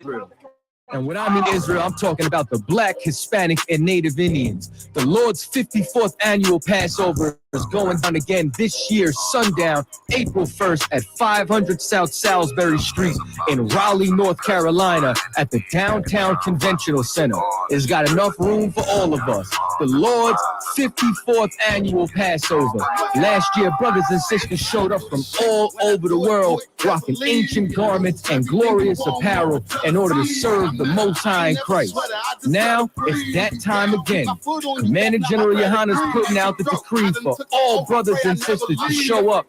Israel. And when I mean Israel, I'm talking about the Black, Hispanic, and Native Indians. The Lord's 54th annual Passover is going down again this year, sundown, April 1st at 500 South Salisbury Street in Raleigh, North Carolina at the Downtown Conventional Center. It's got enough room for all of us. The Lord's 54th annual Passover. Last year, brothers and sisters showed up from all over the world, rocking ancient garments and glorious apparel in order to serve the Most High in Christ. Now, it's that time again. Commander General Yohana's putting out the decree for all brothers and sisters to show up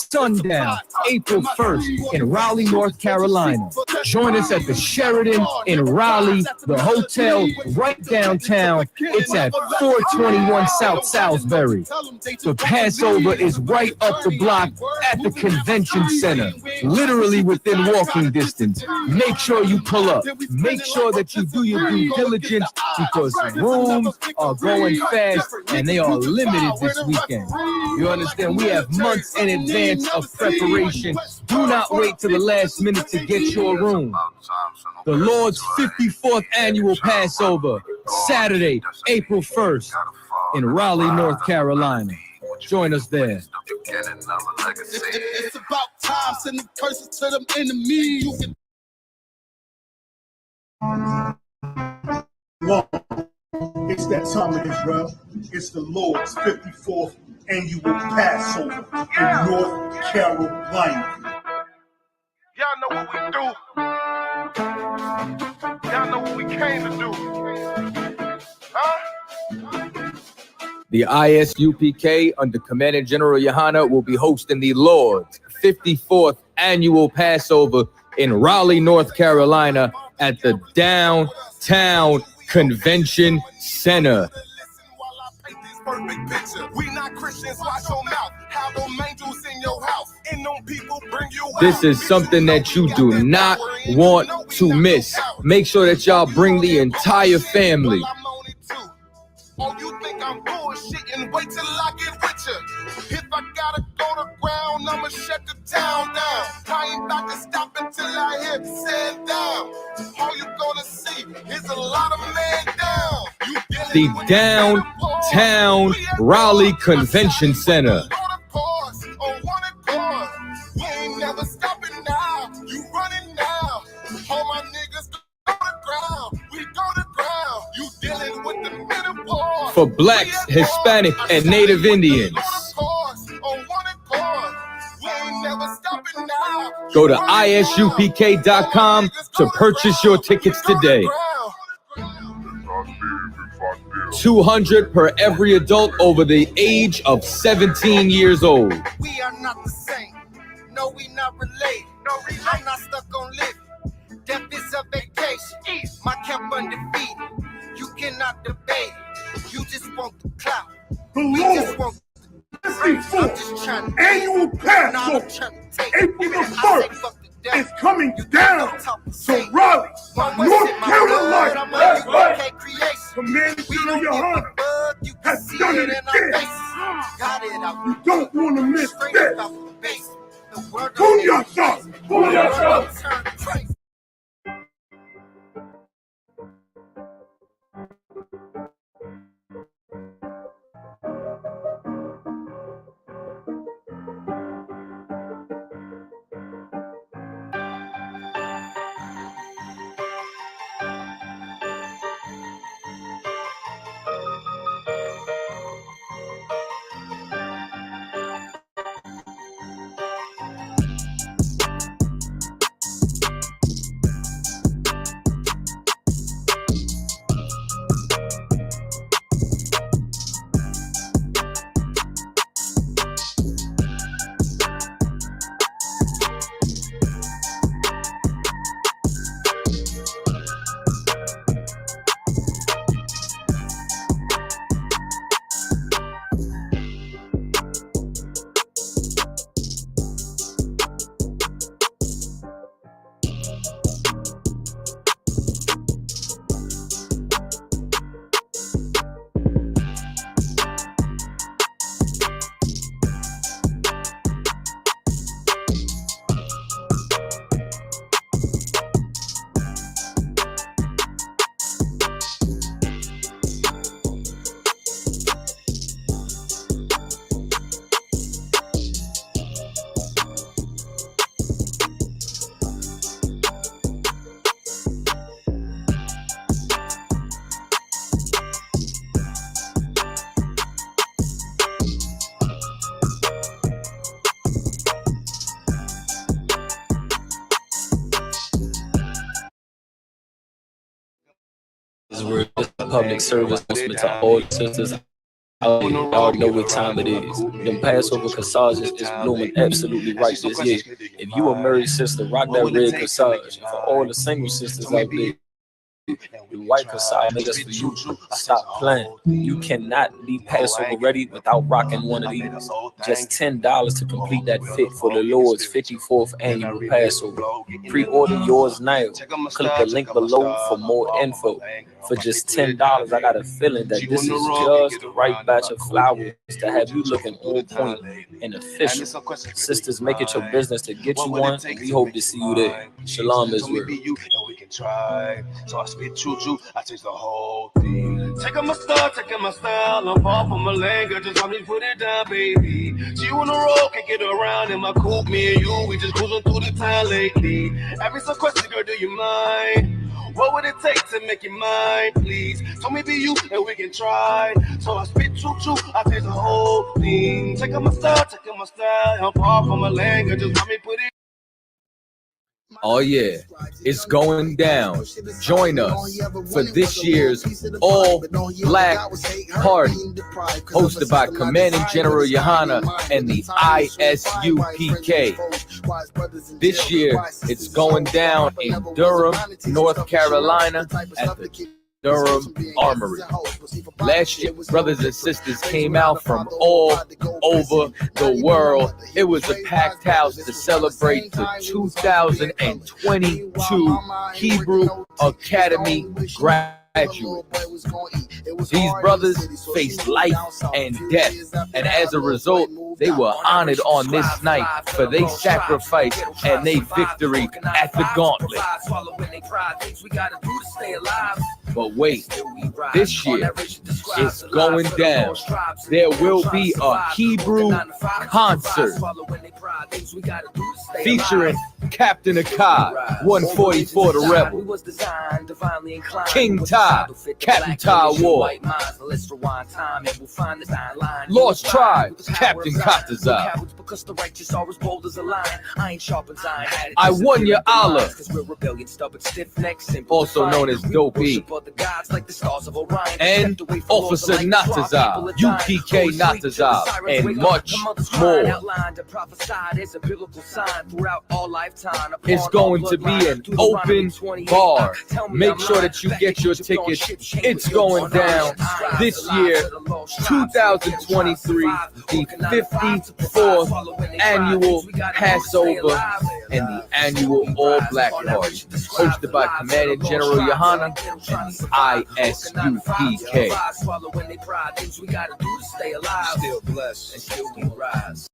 sundown, April 1st in Raleigh, North Carolina. Join us at the Sheridan in Raleigh, the hotel right downtown. It's at 421 South Salisbury. The Passover is right up the block at the convention center, literally within walking distance. Make sure you pull up. Make sure that you do your due diligence because rooms are going fast and they are limited this weekend. You understand? We have months in advance of preparation. Do not wait till the last minute to get your room. The Lord's 54th annual Passover, Saturday, April 1st in Raleigh, North Carolina. Join us there. It's about time, send the curses to them enemies. One, it's that time of Israel. It's the Lord's 54th annual Passover in North Carolina. Y'all know what we do. Y'all know what we came to do. Huh? The ISUPK under Commander General Yohana will be hosting the Lord's 54th annual Passover in Raleigh, North Carolina at the Downtown Convention Center. This is something that you do not want to miss. Make sure that y'all bring the entire family. Oh, you think I'm bullshitting? Wait till I get richer. If I gotta go to ground, I'ma shut the town down. I ain't about to stop until I hear the sand down. All you gonna see is a lot of man down. The Downtown Raleigh Convention Center. We ain't never stopping now. You running now. All my niggas go to ground. We go to ground. You dealing with the middle. For Blacks, Hispanic, and Native Indians. Go to isupk.com to purchase your tickets today. $200 per every adult over the age of 17 years old. We are not the same. No, we not related. I'm not stuck on living. Death is a vacation. My camp undefeated. You cannot debate it. You just want the clout. The Lord's 54th annual Passover, April the 1st, is coming down to Raleigh, North Carolina. That's right. Commander General Yohana has done it again. You don't want to miss this. Pull yourself. Pull yourself. public service announcement to all the sisters out there. You already know what time it is. Them Passover corsages is blooming absolutely right this year. If you a married sister, rock that red corsage. For all the single sisters out there, the white corsage made us for you. Stop playing. You cannot be Passover ready without rocking one of these. Just $10 to complete that fit for the Lord's 54th annual Passover. Pre-order yours now. Click the link below for more info. For just $10, I got a feeling that this is just the right batch of flowers to have you looking on point and official. Sisters, make it your business to get you one, and we hope to see you there. Shalom, Israel. So I spit choo-choo, I taste the whole thing. Taking my style, I'm far from a language, just want me put it down, baby. She on the road, can't get around in my coupe, me and you, we just cruising through the town lately. Ask me some questions, girl, do you mind? What would it take to make you mine, please? Tell me be you, and we can try. So I spit choo-choo, I taste the whole thing. Taking my style, I'm far from a language, just want me put it. Oh yeah, it's going down. Join us for this year's All Black Party, hosted by Commanding General Yohana and the Isupk. This year, it's going down in Durham, North Carolina at the Durham Armory. Last year, brothers and sisters came out from all over the world. It was a packed house to celebrate the 2022 Hebrew Academy graduate. These brothers faced life and death, and as a result, they were honored on this night for their sacrifice and their victory at the gauntlet. But wait, this year it's going down. There will be a Hebrew concert featuring Captain Akai, 144 the Rebel, King Ty, Captain Ty War, Lost Tribe, Captain Katazai, I Won Your Allah, also known as Dope E, and Officer Natazai, UPK Natazai, and much more. It's going to be an open bar. Make sure that you get your tickets. It's going down this year, 2023, the 54th annual Passover and the annual All Black Party, hosted by Commanding General Yohana and the Isupk. Still blessed and still we rise.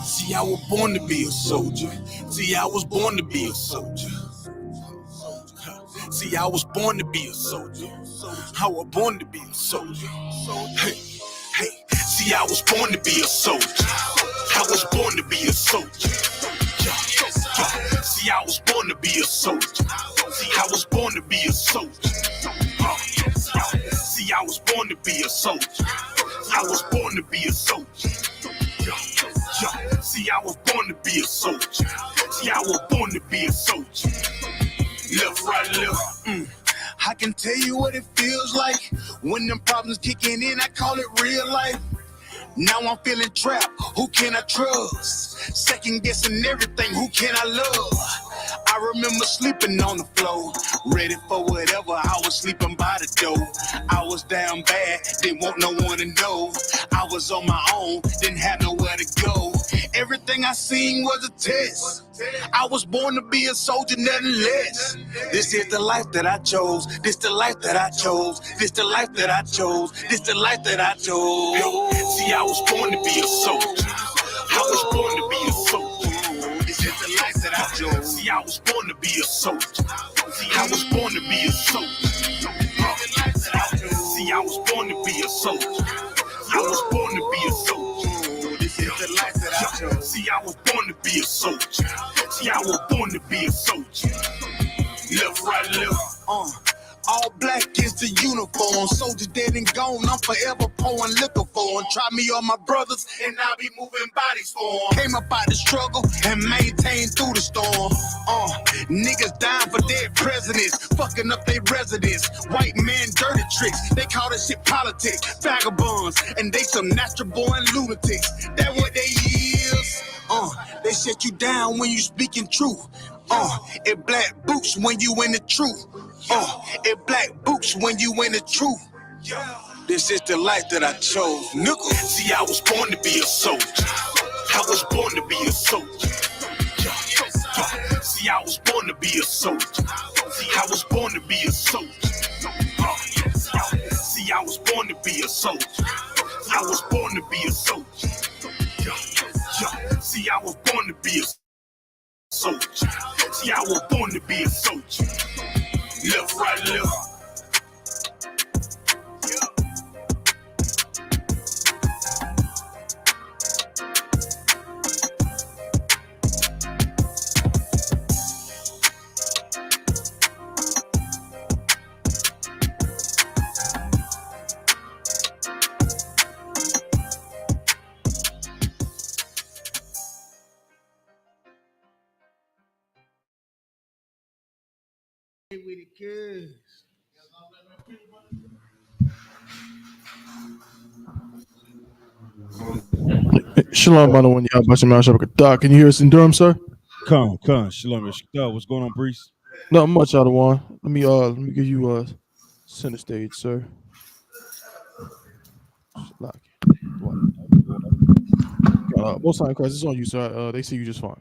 See, I was born to be a soldier. See, I was born to be a soldier. See, I was born to be a soldier. I was born to be a soldier. Hey, hey. See, I was born to be a soldier. I was born to be a soldier. See, I was born to be a soldier. See, I was born to be a soldier. See, I was born to be a soldier. I was born to be a soldier. See, I was born to be a soldier. See, I was born to be a soldier. Left, right, left. I can tell you what it feels like when them problems kicking in. I call it real life. Now I'm feeling trapped. Who can I trust? Second guessing everything. Who can I love? I remember sleeping on the floor, ready for whatever. I was sleeping by the door. I was down bad, didn't want no one to know. I was on my own, didn't have nowhere to go. Everything I seen was a test. I was born to be a soldier, nothing less. This is the life that I chose. This the life that I chose. This the life that I chose. This the life that I chose. See, I was born to be a soldier. I was born to be a soldier. This is the life that I chose. See, I was born to be a soldier. See, I was born to be a soldier. See, I was born to be a soldier. soldier. I was born to be a soldier. This is the life that I chose. See, I was born to be a soldier. See, I was born to be a soldier. Left, right, left. All black is the uniform. Soldiers dead and gone. I'm forever pouring liquor for them. Try me or my brothers, and I'll be moving bodies for them. Came up out the struggle and maintained through the storm. Niggas dying for dead presidents, fucking up their residence. White man dirty tricks. They call this shit politics. Vagabonds, and they some natural born lunatics. That what they is. They shut you down when you speaking truth. It black boots when you in the truth. It black boots when you in the truth. This is the life that I chose, nigga. See, I was born to be a soldier. I was born to be a soldier. See, I was born to be a soldier. See, I was born to be a soldier. See, I was born to be a soldier. I was born to be a soldier. See, I was born to be a soldier. See, I was born to be a soldier. Left, right, left. With the kids. Shalom, by the one, y'all. Doc, can you hear us in Durham, sir? Come, Shalom, what's going on, Brees? Not much, out of one. Let me give you center stage, sir. Most time, Christ, it's on you, sir. They see you just fine.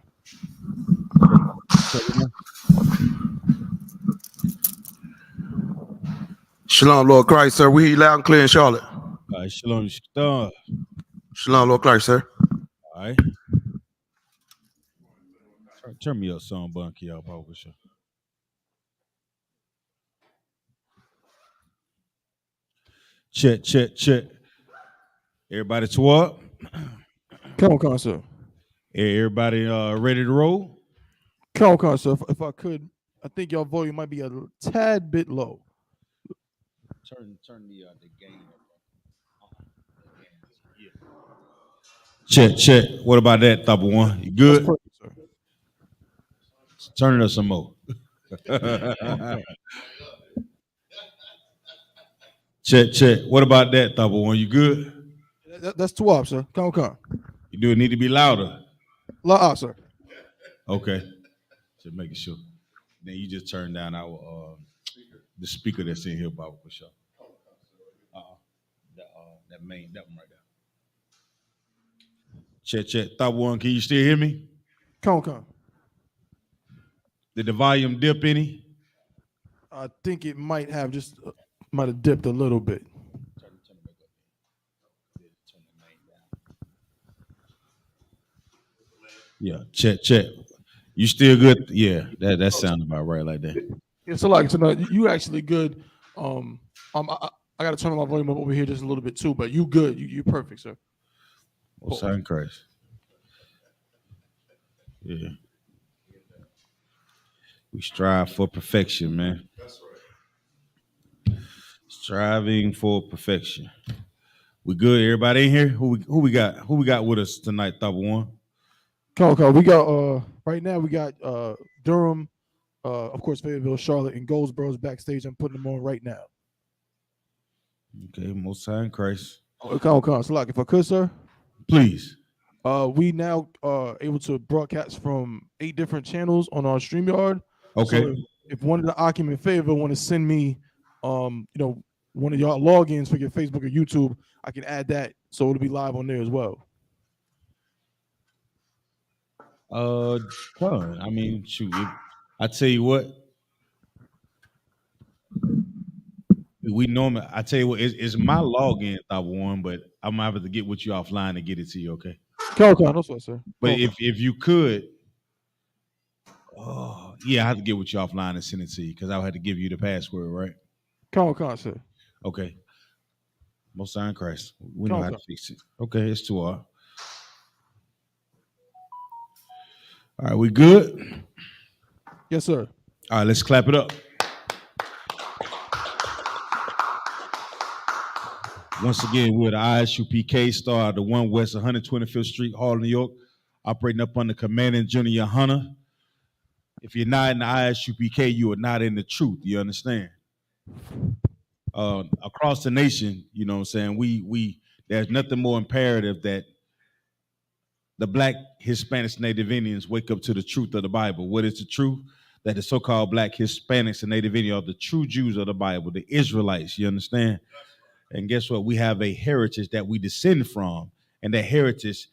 Shalom, Lord Christ, sir. We hear you loud and clear in Charlotte. All right, Shalom, Shalom, Lord Christ, sir. All right. Turn me up, son, Bunky, up over sure. Check. Everybody to up? Come on, sir. Everybody ready to roll? Come on, sir. If I could, I think your volume might be a tad bit low. Turn the game up. Yeah. Check. What about that, Double One? You good? That's perfect, sir. Turn it up some more. Check. What about that, Double One? You good? That's 2 up, sir. Come on. You do need to be louder. Loud, sir. Okay. Just making sure. Then you just turn down our the speaker that's in here, Bible for sure. That one right there. Check. Double One, can you still hear me? Come on. Did the volume dip any? I think it might have dipped a little bit. Turn it back up. Turn the main down. Yeah, check. You still good? Yeah, that sounds about right like that. Yeah, so no, you actually good. I got to turn my volume up over here just a little bit too, but you good. You perfect, sir. Most high in Christ. Yeah. We strive for perfection, man. That's right. Striving for perfection. We good? Everybody in here? Who we got? Who we got with us tonight, Double One? Okay. We got right now we got Durham, of course, Fayetteville, Charlotte, and Goldsboro's backstage. I'm putting them on right now. Okay, Most High in Christ. Okay. So, if I could, sir, please. We now are able to broadcast from 8 different channels on our StreamYard. Okay. So if one of the Akim in Fayetteville want to send me, one of y'all logins for your Facebook or YouTube, I can add that so it'll be live on there as well. I mean, shoot. I tell you what. I tell you what, it's my login, Double One, but I'm gonna have to get with you offline and get it to you, okay? Okay, no sweat, sir. But if you could, I have to get with you offline and send it to you because I had to give you the password, right? Come on, sir. Okay. Most High in Christ. We know how to fix it. Okay, it's 2R. All right, we good? Yes, sir. All right, let's clap it up. Once again, we're the Isupk Star, the 1 West 125th Street, Harlem, New York, operating up under Commanding Junior Hunter. If you're not in the Isupk, you are not in the truth. You understand? Across the nation, you know what I'm saying, we there's nothing more imperative that the Black, Hispanics, Native Indians wake up to the truth of the Bible. What is the truth? That the so-called Black, Hispanics, and Native Indians are the true Jews of the Bible, the Israelites, you understand? And guess what? We have a heritage that we descend from, and that heritage,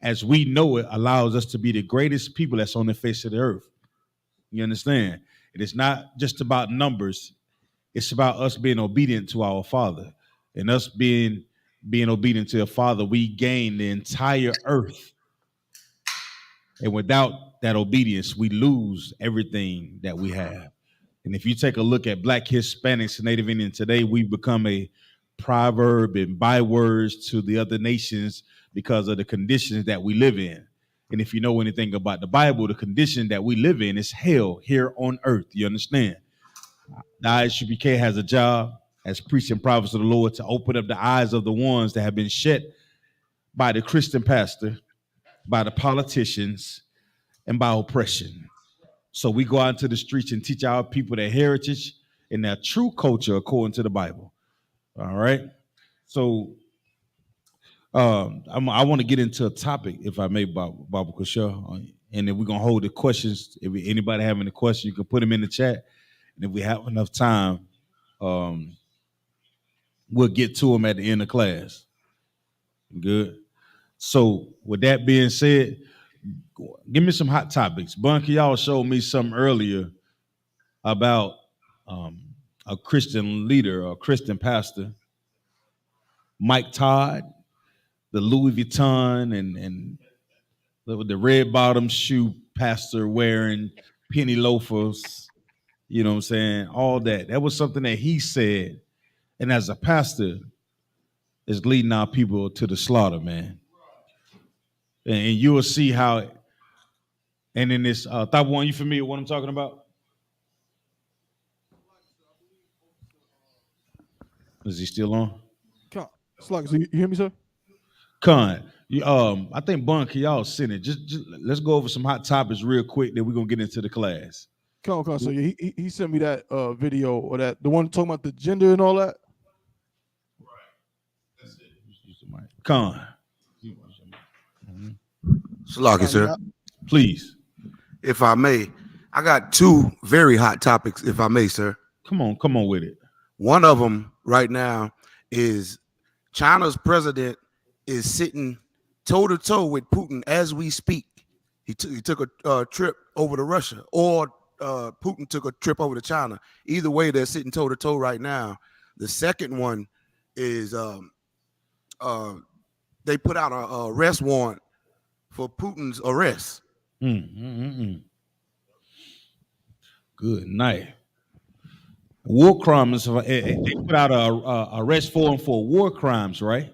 as we know it, allows us to be the greatest people that's on the face of the earth. You understand? It is not just about numbers. It's about us being obedient to our Father. And us being obedient to the Father, we gain the entire earth. And without that obedience, we lose everything that we have. And if you take a look at Black, Hispanics, and Native Indians today, we've become a proverb and bywords to the other nations because of the conditions that we live in. And if you know anything about the Bible, the condition that we live in is hell here on earth. You understand? The Isupk has a job as priests and prophets of the Lord to open up the eyes of the ones that have been shut by the Christian pastor, by the politicians, and by oppression. So we go out into the streets and teach our people their heritage and their true culture according to the Bible. All right. So I want to get into a topic, if I may, Baba Kushar, and then we're gonna hold the questions. If anybody have any questions, you can put them in the chat, and if we have enough time, we'll get to them at the end of class. Good. So with that being said, give me some hot topics. Bunky, y'all showed me something earlier about a Christian leader, a Christian pastor, Mike Todd, the Louis Vuitton and the red bottom shoe pastor wearing penny loafers, you know what I'm saying? All that. That was something that he said. And as a pastor, is leading our people to the slaughter, man. And you will see how, and in this, Thought One, you familiar with what I'm talking about? Is he still on? So you hear me, sir? Con, I think Bunky, y'all sent it. Just let's go over some hot topics real quick. Then we're gonna get into the class. Con. So he sent me that video, or that the one talking about the gender and all that. Con. Salaki, sir. Please. If I may, I got 2 very hot topics, if I may, sir. Come on with it. One of them right now is China's president is sitting toe-to-toe with Putin as we speak. He took a trip over to Russia, or Putin took a trip over to China. Either way, they're sitting toe-to-toe right now. The second one is they put out a arrest warrant for Putin's arrest. Good night. War crimes. They put out a arrest warrant for war crimes, right?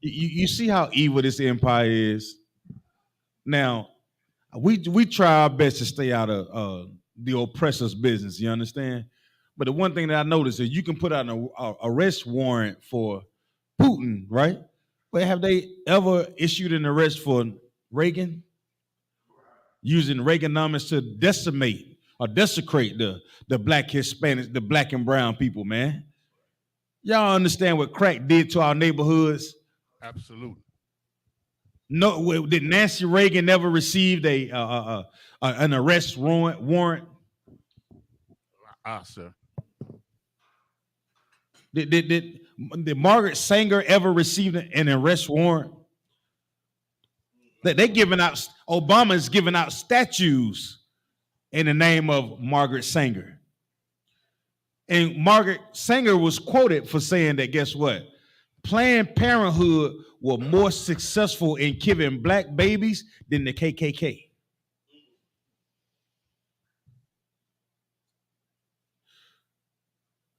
You see how evil this empire is. Now, we try our best to stay out of the oppressor's business. You understand? But the one thing that I noticed is you can put out an arrest warrant for Putin, right? But have they ever issued an arrest for Reagan? Using Reaganomics to decimate or desecrate the Black Hispanics, the Black and brown people, man. Y'all understand what crack did to our neighborhoods? Absolutely. No, did Nancy Reagan never received an arrest warrant? Sir. Did Margaret Sanger ever receive an arrest warrant? They giving out, Obama's giving out statues in the name of Margaret Sanger. And Margaret Sanger was quoted for saying that, guess what? Planned Parenthood were more successful in killing Black babies than the KKK.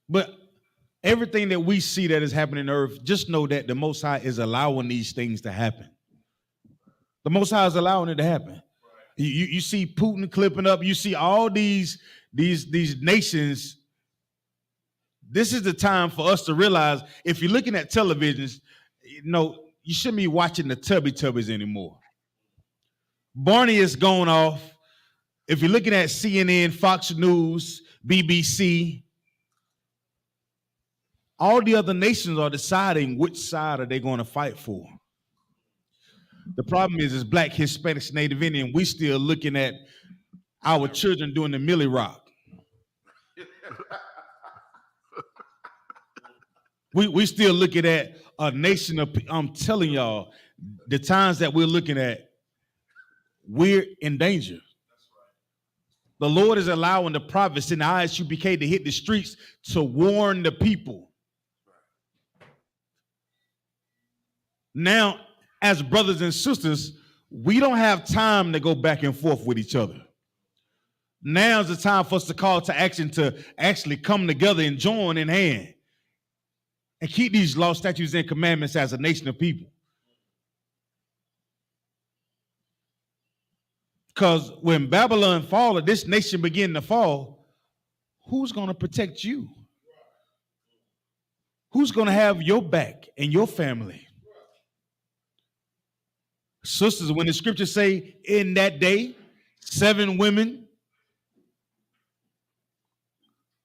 But everything that we see that is happening on earth, just know that the Most High is allowing these things to happen. The Most High is allowing it to happen. You see Putin clipping up. You see all these nations. This is the time for us to realize, if you're looking at televisions, you shouldn't be watching the Tubbies anymore. Barney is going off. If you're looking at CNN, Fox News, BBC, all the other nations are deciding which side are they going to fight for. The problem is Black, Hispanics, Native Indian, we still looking at our children doing the Millie Rock. We still looking at a nation of, I'm telling y'all, the times that we're looking at, we're in danger. The Lord is allowing the prophets in the Isupk to hit the streets to warn the people. Now, as brothers and sisters, we don't have time to go back and forth with each other. Now's the time for us to call to action, to actually come together and join in hand and keep these laws, statutes, and commandments as a nation of people. Because when Babylon fall, this nation begin to fall, who's going to protect you? Who's going to have your back and your family? Sisters, when the scriptures say in that day, 7 women,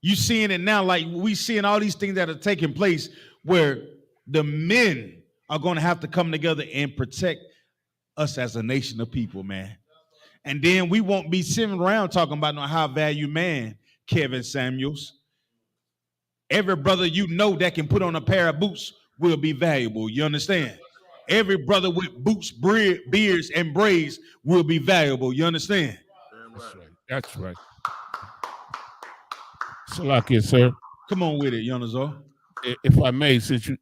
you seeing it now, like we seeing all these things that are taking place where the men are going to have to come together and protect us as a nation of people, man. And then we won't be sitting around talking about no high value man, Kevin Samuels. Every brother you know that can put on a pair of boots will be valuable. You understand? Every brother with boots, beards, and braids will be valuable. You understand? That's right. That's right. Salakia, sir. Come on with it, N.W.O. If I may, since you,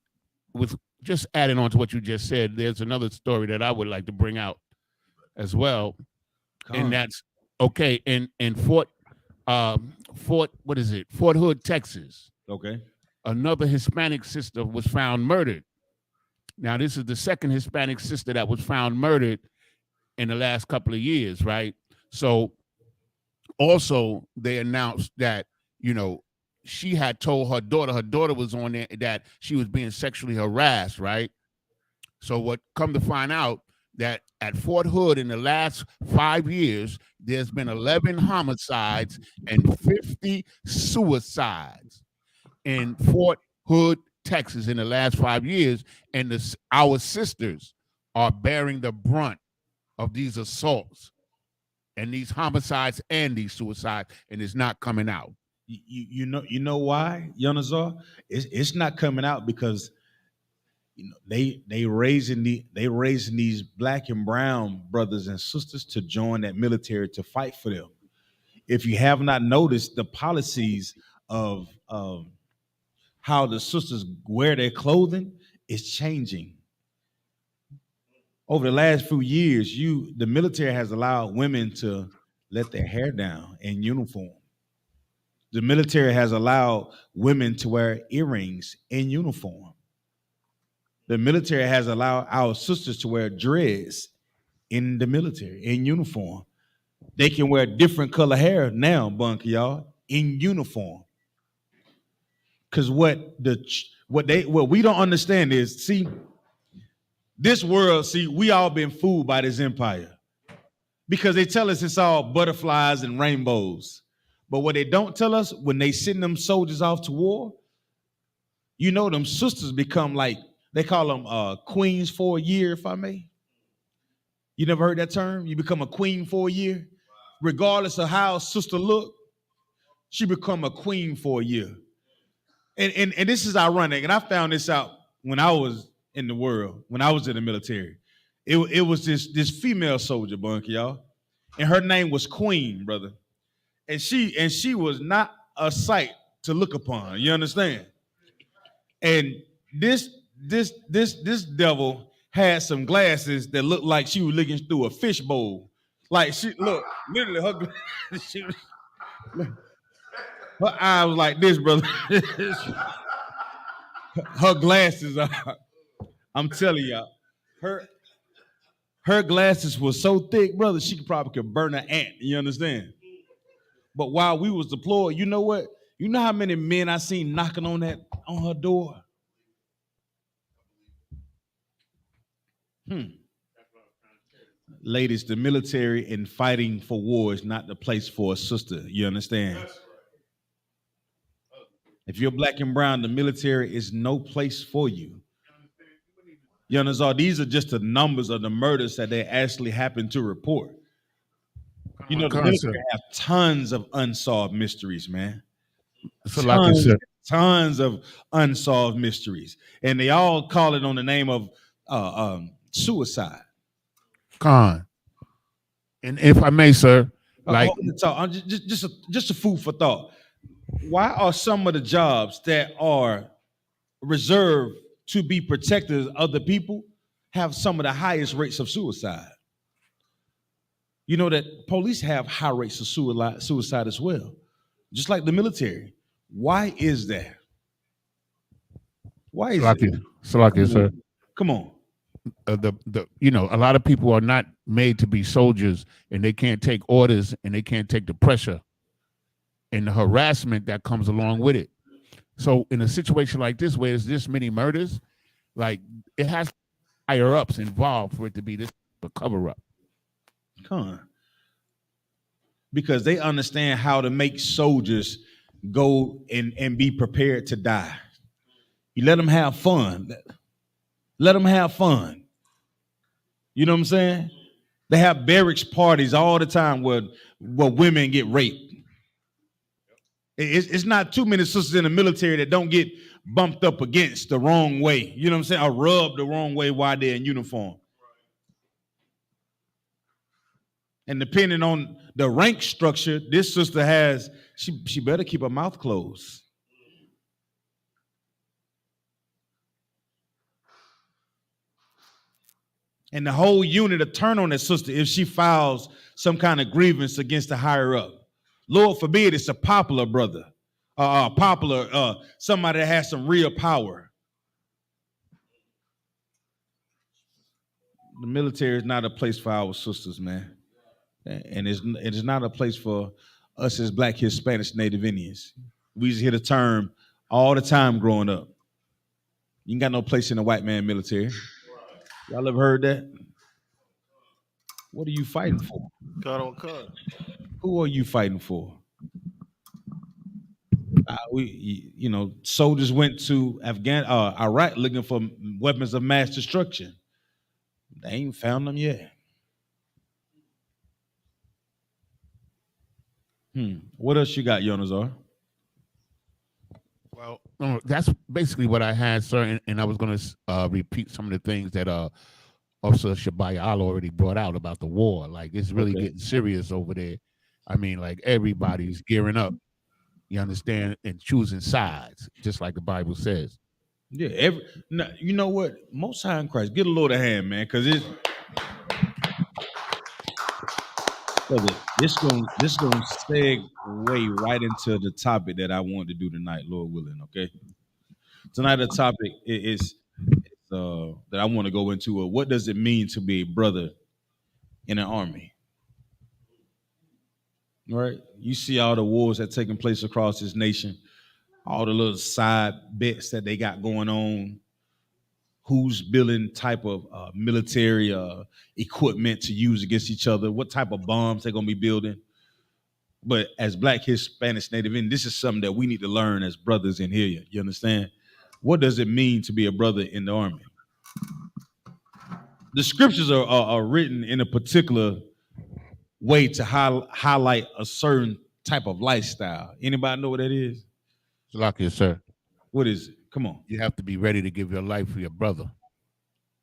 with just adding on to what you just said, there's another story that I would like to bring out as well. And that's okay. In Fort Hood, Texas. Okay. Another Hispanic sister was found murdered. Now, this is the second Hispanic sister that was found murdered in the last couple of years, right? So also they announced that, she had told her daughter was on there, that she was being sexually harassed, right? So what come to find out, that at Fort Hood in the last 5 years, there's been 11 homicides and 50 suicides in Fort Hood, Texas in the last 5 years. And our sisters are bearing the brunt of these assaults and these homicides and these suicides, and it's not coming out. You know why, N.W.O? It's not coming out because they raising these Black and brown brothers and sisters to join that military to fight for them. If you have not noticed, the policies of how the sisters wear their clothing is changing. Over the last few years, the military has allowed women to let their hair down in uniform. The military has allowed women to wear earrings in uniform. The military has allowed our sisters to wear dreads in the military, in uniform. They can wear different color hair now, bunky y'all, in uniform. Because what we don't understand is, see, this world, we all been fooled by this empire. Because they tell us it's all butterflies and rainbows. But what they don't tell us, when they send them soldiers off to war, them sisters become like, they call them queens for a year, if I may. You never heard that term? You become a queen for a year? Regardless of how a sister look, she become a queen for a year. And this is ironic, and I found this out when I was in the world, when I was in the military. It was this female soldier, bunky, y'all, and her name was Queen, brother. And she was not a sight to look upon. You understand? And this devil had some glasses that looked like she was looking through a fish bowl. Like she look, literally her eye was like this, brother. her glasses are. I'm telling y'all, her glasses were so thick, brother. She could burn an ant. You understand? But while we was deployed, you know what? You know how many men I seen knocking on her door? Ladies, the military and fighting for war is not the place for a sister. You understand? If you're black and brown, the military is no place for you. You understand? These are just the numbers of the murders that they actually happen to report. You know, the military have tons of unsolved mysteries, man. Tons of unsolved mysteries. And they all call it on the name of suicide. Con. And if I may, sir, like just a food for thought. Why are some of the jobs that are reserved to be protectors of other people have some of the highest rates of suicide? You know that police have high rates of suicide as well, just like the military. Why is that? Why is it? Sir. Come on. A lot of people are not made to be soldiers, and they can't take orders, and they can't take the pressure and the harassment that comes along with it. So in a situation like this, where there's this many murders, like it has higher ups involved for it to be this cover up. Come on. Because they understand how to make soldiers go and be prepared to die. You let them have fun. Let them have fun. You know what I'm saying? They have barracks parties all the time where women get raped. It's not too many sisters in the military that don't get bumped up against the wrong way. You know what I'm saying? Or rubbed the wrong way while they're in uniform. And depending on the rank structure, this sister has, she better keep her mouth closed. And the whole unit will turn on that sister if she files some kind of grievance against the higher up. Lord forbid it's a popular brother, somebody that has some real power. The military is not a place for our sisters, man. And it is not a place for us as Black, Hispanics, Native Indians. We used to hear the term all the time growing up. You ain't got no place in the white man military. Y'all ever heard that? What are you fighting for? Cut on cut. Who are you fighting for? Soldiers went to Iraq looking for weapons of mass destruction. They ain't found them yet. What else you got, Yonazar? Well, that's basically what I had, sir, and I was going to repeat some of the things that Officer Shabayal already brought out about the war. Like, it's really getting serious over there. I mean, like, everybody's gearing up, you understand, and choosing sides, just like the Bible says. Yeah, you know what? Most High in Christ, get a Lord a hand, man, because this gonna segue right into the topic that I want to do tonight, Lord willing. Okay, tonight the topic is that I want to go into. What does it mean to be a brother in an army? Right? You see all the wars that are taking place across this nation, all the little side bets that they got going on. Who's building type of military equipment to use against each other? What type of bombs they're gonna be building? But as Black, Hispanics, Native Indian, this is something that we need to learn as brothers in here. You understand? What does it mean to be a brother in the army? The scriptures are written in a particular way to highlight a certain type of lifestyle. Anybody know what that is? Salakia, sir. What is it? Come on. You have to be ready to give your life for your brother.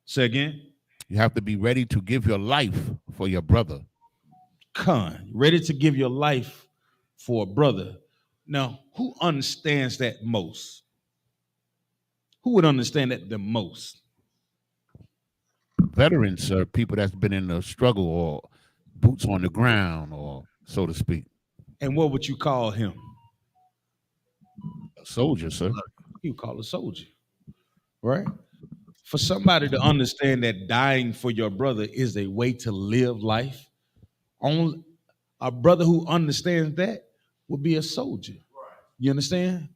Say again? You have to be ready to give your life for your brother. Ready to give your life for a brother. Now, who understands that most? Who would understand that the most? Veterans, sir, people that's been in the struggle or boots on the ground, or so to speak. And what would you call him? A soldier, sir. You call a soldier. right? For somebody to understand that dying for your brother is a way to live life, only a brother who understands that will be a soldier. You understand?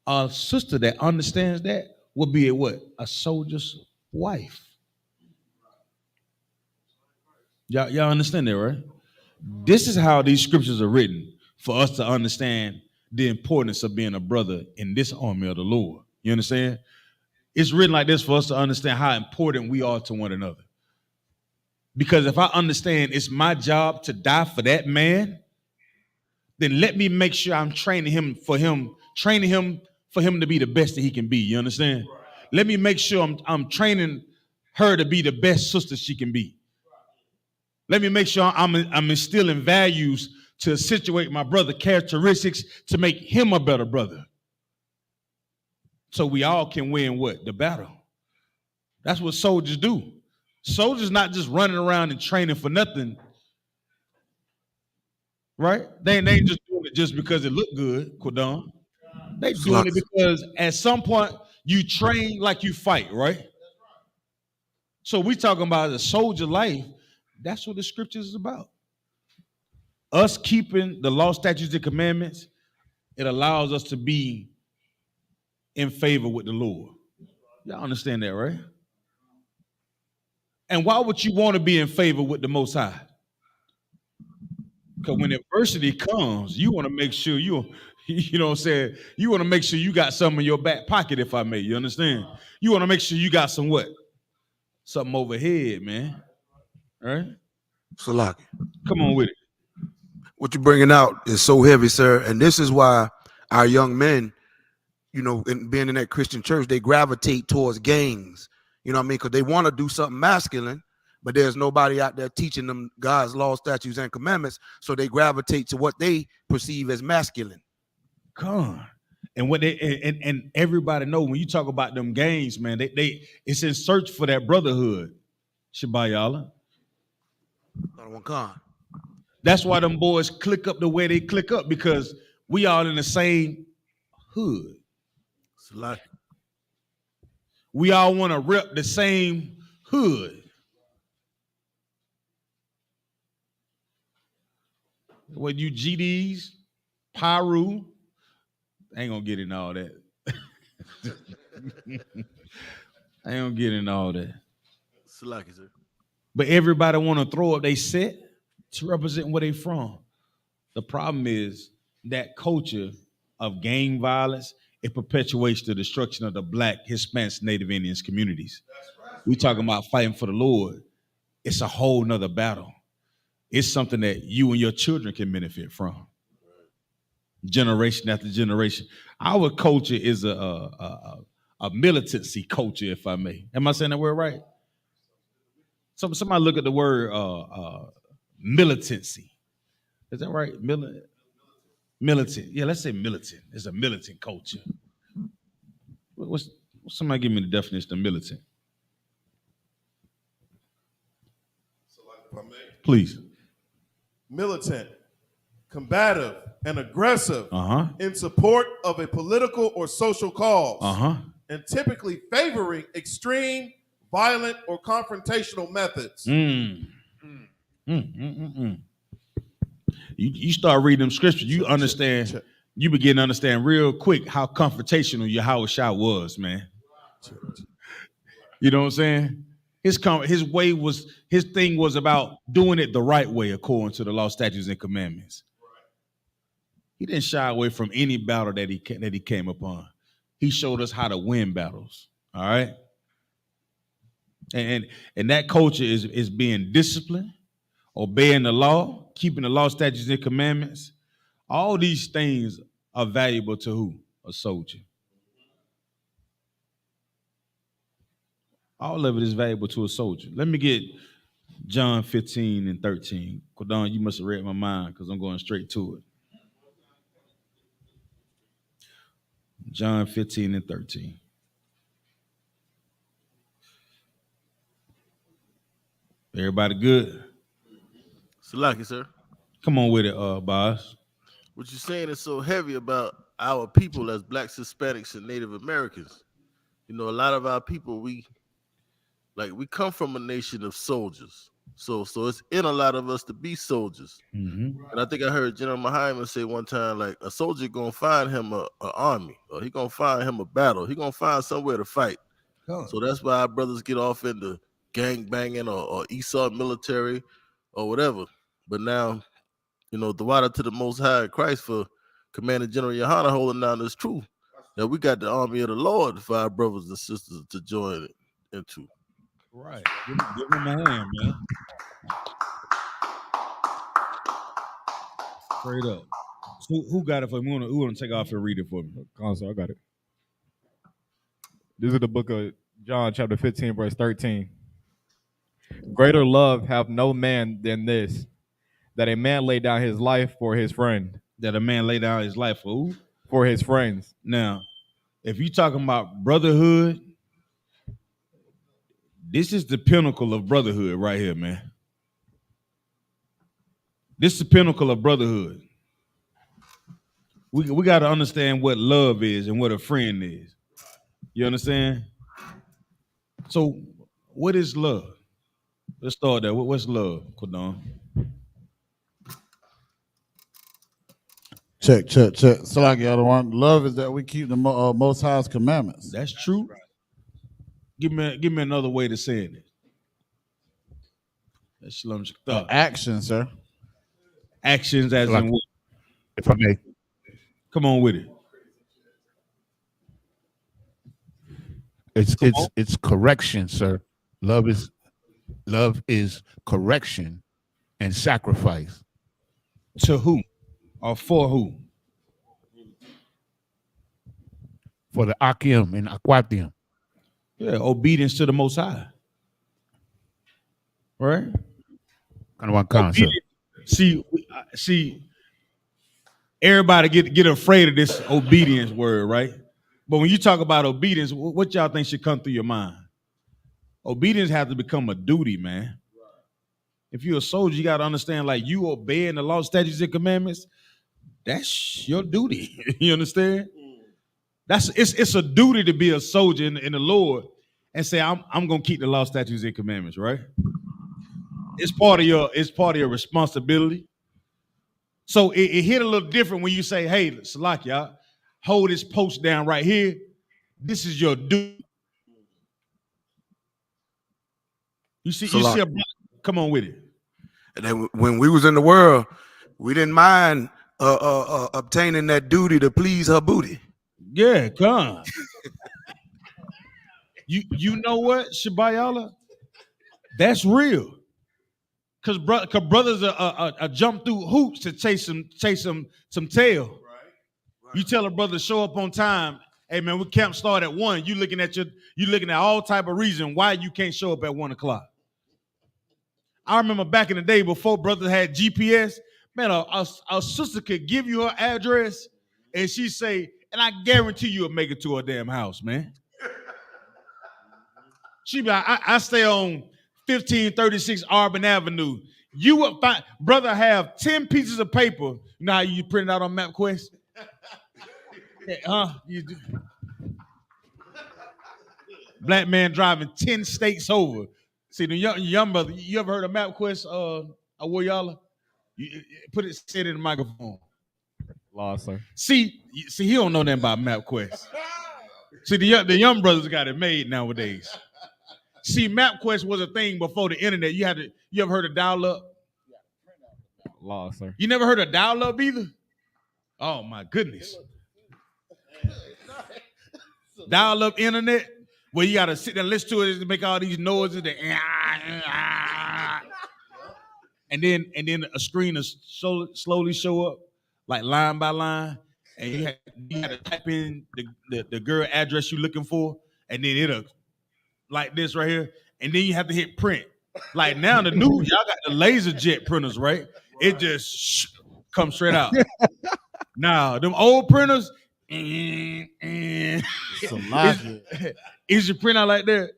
A sister that understands that will be a what? A soldier's wife. Y'all understand that, right? This is how these scriptures are written for us to understand the importance of being a brother in this army of the Lord. You understand? It's written like this for us to understand how important we are to one another. Because if I understand it's my job to die for that man, then let me make sure I'm training him for him to be the best that he can be. You understand? Let me make sure I'm training her to be the best sister she can be. Let me make sure I'm instilling values to situate my brother, characteristics to make him a better brother. So we all can win what? The battle. That's what soldiers do. Soldiers not just running around and training for nothing, right? They ain't just doing it just because it looked good, Quadon. They doing it because at some point you train like you fight, right? So we talking about a soldier life. That's what the scriptures is about. Us keeping the law, statutes, and commandments, it allows us to be in favor with the Lord. Y'all understand that, right? And why would you want to be in favor with the Most High? Because when adversity comes, you want to make sure you know what I'm saying? You want to make sure you got something in your back pocket, if I may. You understand? You want to make sure you got some what? Something overhead, man. All right? Salaki. Come on with it. What you're bringing out is so heavy, sir. And this is why our young men, you know, being in that Christian church, they gravitate towards gangs. You know what I mean? Because they want to do something masculine, but there's nobody out there teaching them God's law, statutes, and commandments. So they gravitate to what they perceive as masculine. Come on. And what they and everybody know when you talk about them gangs, man, they it's in search for that brotherhood. Shabayala. That's why them boys click up the way they click up, because we all in the same hood. We all want to rep the same hood. What you GDs, Pyru, I ain't gonna get in all that. I ain't gonna get in all that. Salaki, sir. But everybody want to throw up they set to represent where they from. The problem is that culture of gang violence, it perpetuates the destruction of the Black, Hispanic, Native Indians communities. We talking about fighting for the Lord. It's a whole nother battle. It's something that you and your children can benefit from. Generation after generation. Our culture is a militancy culture, if I may. Am I saying that word right? Somebody look at the word militancy. Is that right? Militant. Yeah, let's say militant. It's a militant culture. Somebody give me the definition of militant. Please. Militant, combative, and aggressive in support of a political or social cause, and typically favoring extreme, violent, or confrontational methods. You start reading them scriptures, you understand, you begin to understand real quick how confrontational Yahushua was, man. You know what I'm saying? His thing was about doing it the right way according to the law, statutes, and commandments. He didn't shy away from any battle that he came upon. He showed us how to win battles. All right. And that culture is being disciplined, obeying the law, keeping the law, statutes, and commandments. All these things are valuable to who? A soldier. All of it is valuable to a soldier. Let me get John 15 and 13. Kodon, you must have read my mind because I'm going straight to it. John 15 and 13. Everybody good? Salaki, sir. Come on with it, boss. What you're saying is so heavy about our people as Blacks, Hispanics, and Native Americans. You know, a lot of our people, we come from a nation of soldiers. So it's in a lot of us to be soldiers. Mm-hmm. And I think I heard General Muhammad say one time, like, a soldier gonna find him a army, or he gonna find him a battle. He gonna find somewhere to fight. So that's why our brothers get off into gang banging or Esau military or whatever. But now, you know, the water to the Most High Christ for Commander General Yohana holding down this truth that we got the army of the Lord for our brothers and sisters to join into. Right. Give him a hand, man. Straight up. So who got it for me? Who want to take off and read it for me? Console, I got it. This is the book of John, chapter 15, verse 13. Greater love hath no man than this, that a man lay down his life for his friend. That a man lay down his life for who? For his friends. Now, if you're talking about brotherhood, this is the pinnacle of brotherhood right here, man. This is the pinnacle of brotherhood. We got to understand what love is and what a friend is. You understand? So, what is love? Let's start there. What's love, Kodon? Check. Salaki, the other one. Love is that we keep the Most High's commandments. That's true. Give me another way to say it. That's shalom. Actions, sir. Actions as in what? If I may. Come on with it. It's correction, sir. Love is correction and sacrifice. To who? Or for who? For the Akim and Aquatium. Yeah, obedience to the Most High. Right? Kind of one concept. See, everybody get afraid of this obedience word, right? But when you talk about obedience, what y'all think should come through your mind? Obedience has to become a duty, man. If you're a soldier, you got to understand, like, you obeying the law, statutes, and commandments, that's your duty. You understand? It's a duty to be a soldier in the Lord and say, I'm gonna keep the law, statutes, and commandments, right? It's part of your responsibility. So it hit a little different when you say, hey, Salak, y'all, hold this post down right here. This is your duty. You see a brother, come on with it. And then when we was in the world, we didn't mind obtaining that duty to please her booty. Yeah, come. You know what, Shabayala? That's real. Cause brothers are jump through hoops to chase some tail. Right. You tell a brother to show up on time. Hey man, we camp start at 1. You looking at all type of reason why you can't show up at 1 o'clock. I remember back in the day before brothers had GPS, man, a sister could give you her address and she say, and I guarantee you'll make it to her damn house, man. She be like, I stay on 1536 Auburn Avenue. You would find, brother, have 10 pieces of paper. You know how you print it out on MapQuest? Black man driving 10 states over. See, the young brother, you ever heard of MapQuest, Awoyala? Put it, say it in the microphone. Lost, sir. See, he don't know nothing about MapQuest. See, the young brothers got it made nowadays. See, MapQuest was a thing before the internet. You ever heard of dial-up? Lost, sir. You never heard of dial-up either? Oh my goodness. Dial-up internet, where you gotta sit there and listen to it to make all these noises, and then a screen will slowly show up, like line by line, and you had to type in the girl address you're looking for, and then it'll like this right here, and then you have to hit print. Like now the new, y'all got the laser jet printers, right? It just comes straight out. Now them old printers, is your print out like that?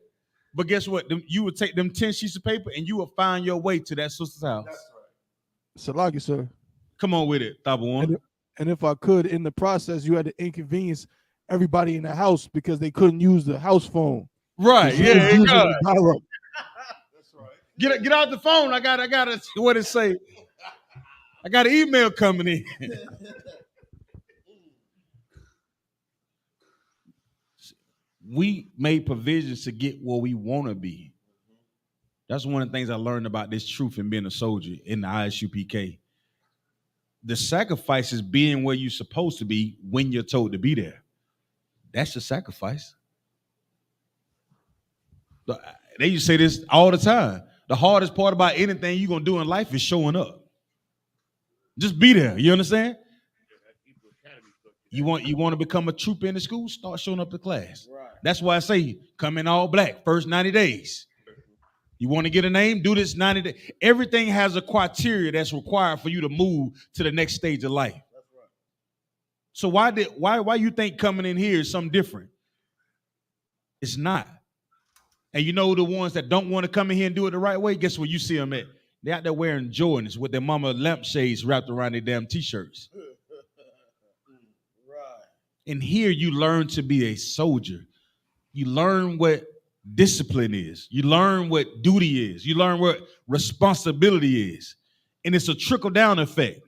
But guess what? You would take them 10 sheets of paper and you will find your way to that sister's house. That's right. Salaki, sir. Come on with it, Tabu One. And if I could, in the process, you had to inconvenience everybody in the house because they couldn't use the house phone. Right. So she Yeah. was using God. the dial-up. Get out the phone. I got what it say. I got an email coming in. We made provisions to get where we want to be. That's one of the things I learned about this truth and being a soldier in the Isupk. The sacrifice is being where you're supposed to be when you're told to be there. That's the sacrifice. They used to say this all the time. The hardest part about anything you're going to do in life is showing up. Just be there. You understand? You want to become a trooper in the school? Start showing up to class. Right. That's why I say come in all black first 90 days. You want to get a name? Do this 90 days. Everything has a criteria that's required for you to move to the next stage of life. That's right. So why you think coming in here is something different? It's not. And you know the ones that don't want to come in here and do it the right way, guess where you see them at? They out there wearing Jordans with their mama lampshades wrapped around their damn t-shirts. Right. And here you learn to be a soldier. You learn what discipline is. You learn what duty is. You learn what responsibility is. And it's a trickle-down effect.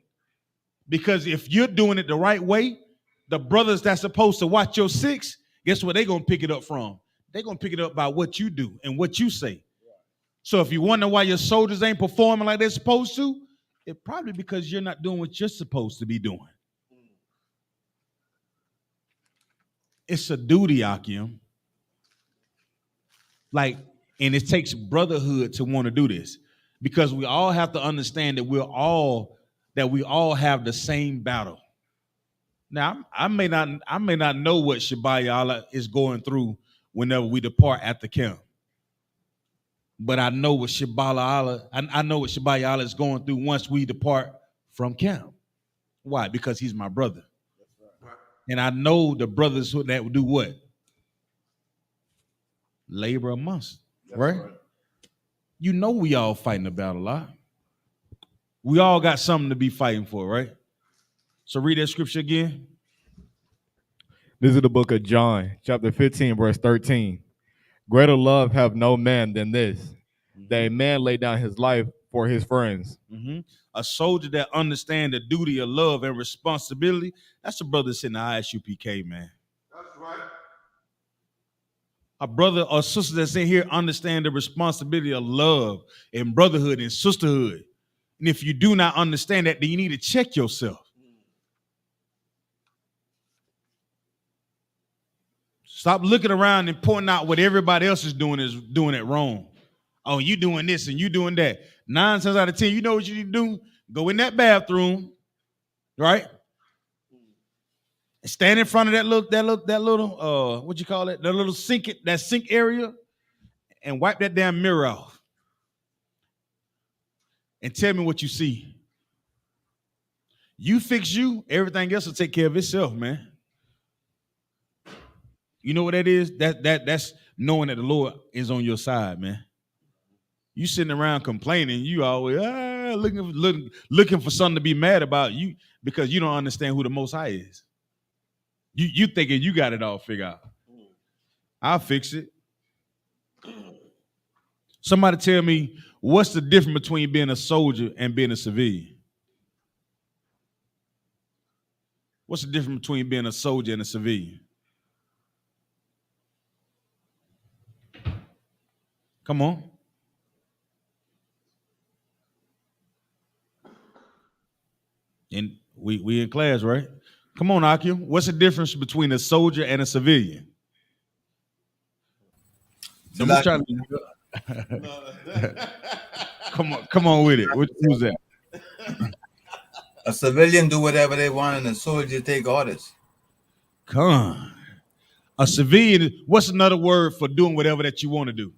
Because if you're doing it the right way, the brothers that's supposed to watch your six, guess where they're going to pick it up from? They're going to pick it up by what you do and what you say. So if you wonder why your soldiers ain't performing like they're supposed to, it's probably because you're not doing what you're supposed to be doing. It's a duty, Akim. And it takes brotherhood to want to do this, because we all have to understand that we all have the same battle. Now, I may not know what Shabayala is going through whenever we depart at the camp, but I know what Shabayala is going through once we depart from camp. Why? Because he's my brother. Right. And I know the brothers that will do what? Labor amongst, right? You know we all fighting the battle a lot. We all got something to be fighting for, right? So read that scripture again. This is the book of John, chapter 15, verse 13. Greater love have no man than this, that a man lay down his life for his friends. Mm-hmm. A soldier that understands the duty of love and responsibility, that's a brother that's in the Isupk, man. That's right. A brother or sister that's in here understand the responsibility of love and brotherhood and sisterhood. And if you do not understand that, then you need to check yourself. Stop looking around and pointing out what everybody else is doing it wrong. Oh, you doing this and you doing that. 9 times out of 10, you know what you need to do? Go in that bathroom, right? And stand in front of that little what you call it? The little sink area, and wipe that damn mirror off. And tell me what you see. You fix you, everything else will take care of itself, man. You know what that is? That's knowing that the Lord is on your side, man. You sitting around complaining, you always looking for something to be mad about, you because you don't understand who the Most High is. You thinking you got it all figured out. I'll fix it. Somebody tell me, what's the difference between being a soldier and being a civilian? What's the difference between being a soldier and a civilian? Come on. And we in class, right? Come on, Akim. What's the difference between a soldier and a civilian? I'm just trying to come on with it. Who's that? A civilian do whatever they want, and a soldier take orders. Come on. A civilian, what's another word for doing whatever that you want to do?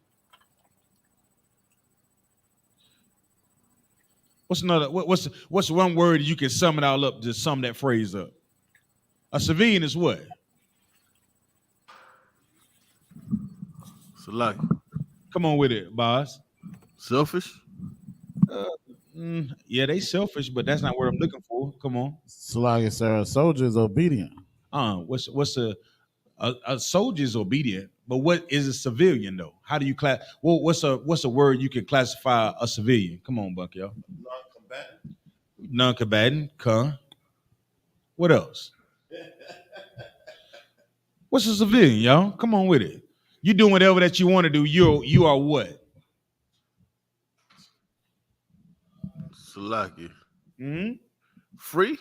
What's one word you can sum it all up to sum that phrase up? A civilian is what? Select. Come on with it, boss. Selfish? Yeah, they selfish, but that's not what I'm looking for. Come on. So like I said, a soldier is obedient. What's A soldier is obedient, but what is a civilian though? How do you class? Well, what's a word you can classify a civilian? Come on, Buck, y'all. Non-combatant. What else? What's a civilian, y'all? Come on with it. You doing whatever that you want to do. You are what? Salaki. Mm-hmm. Free?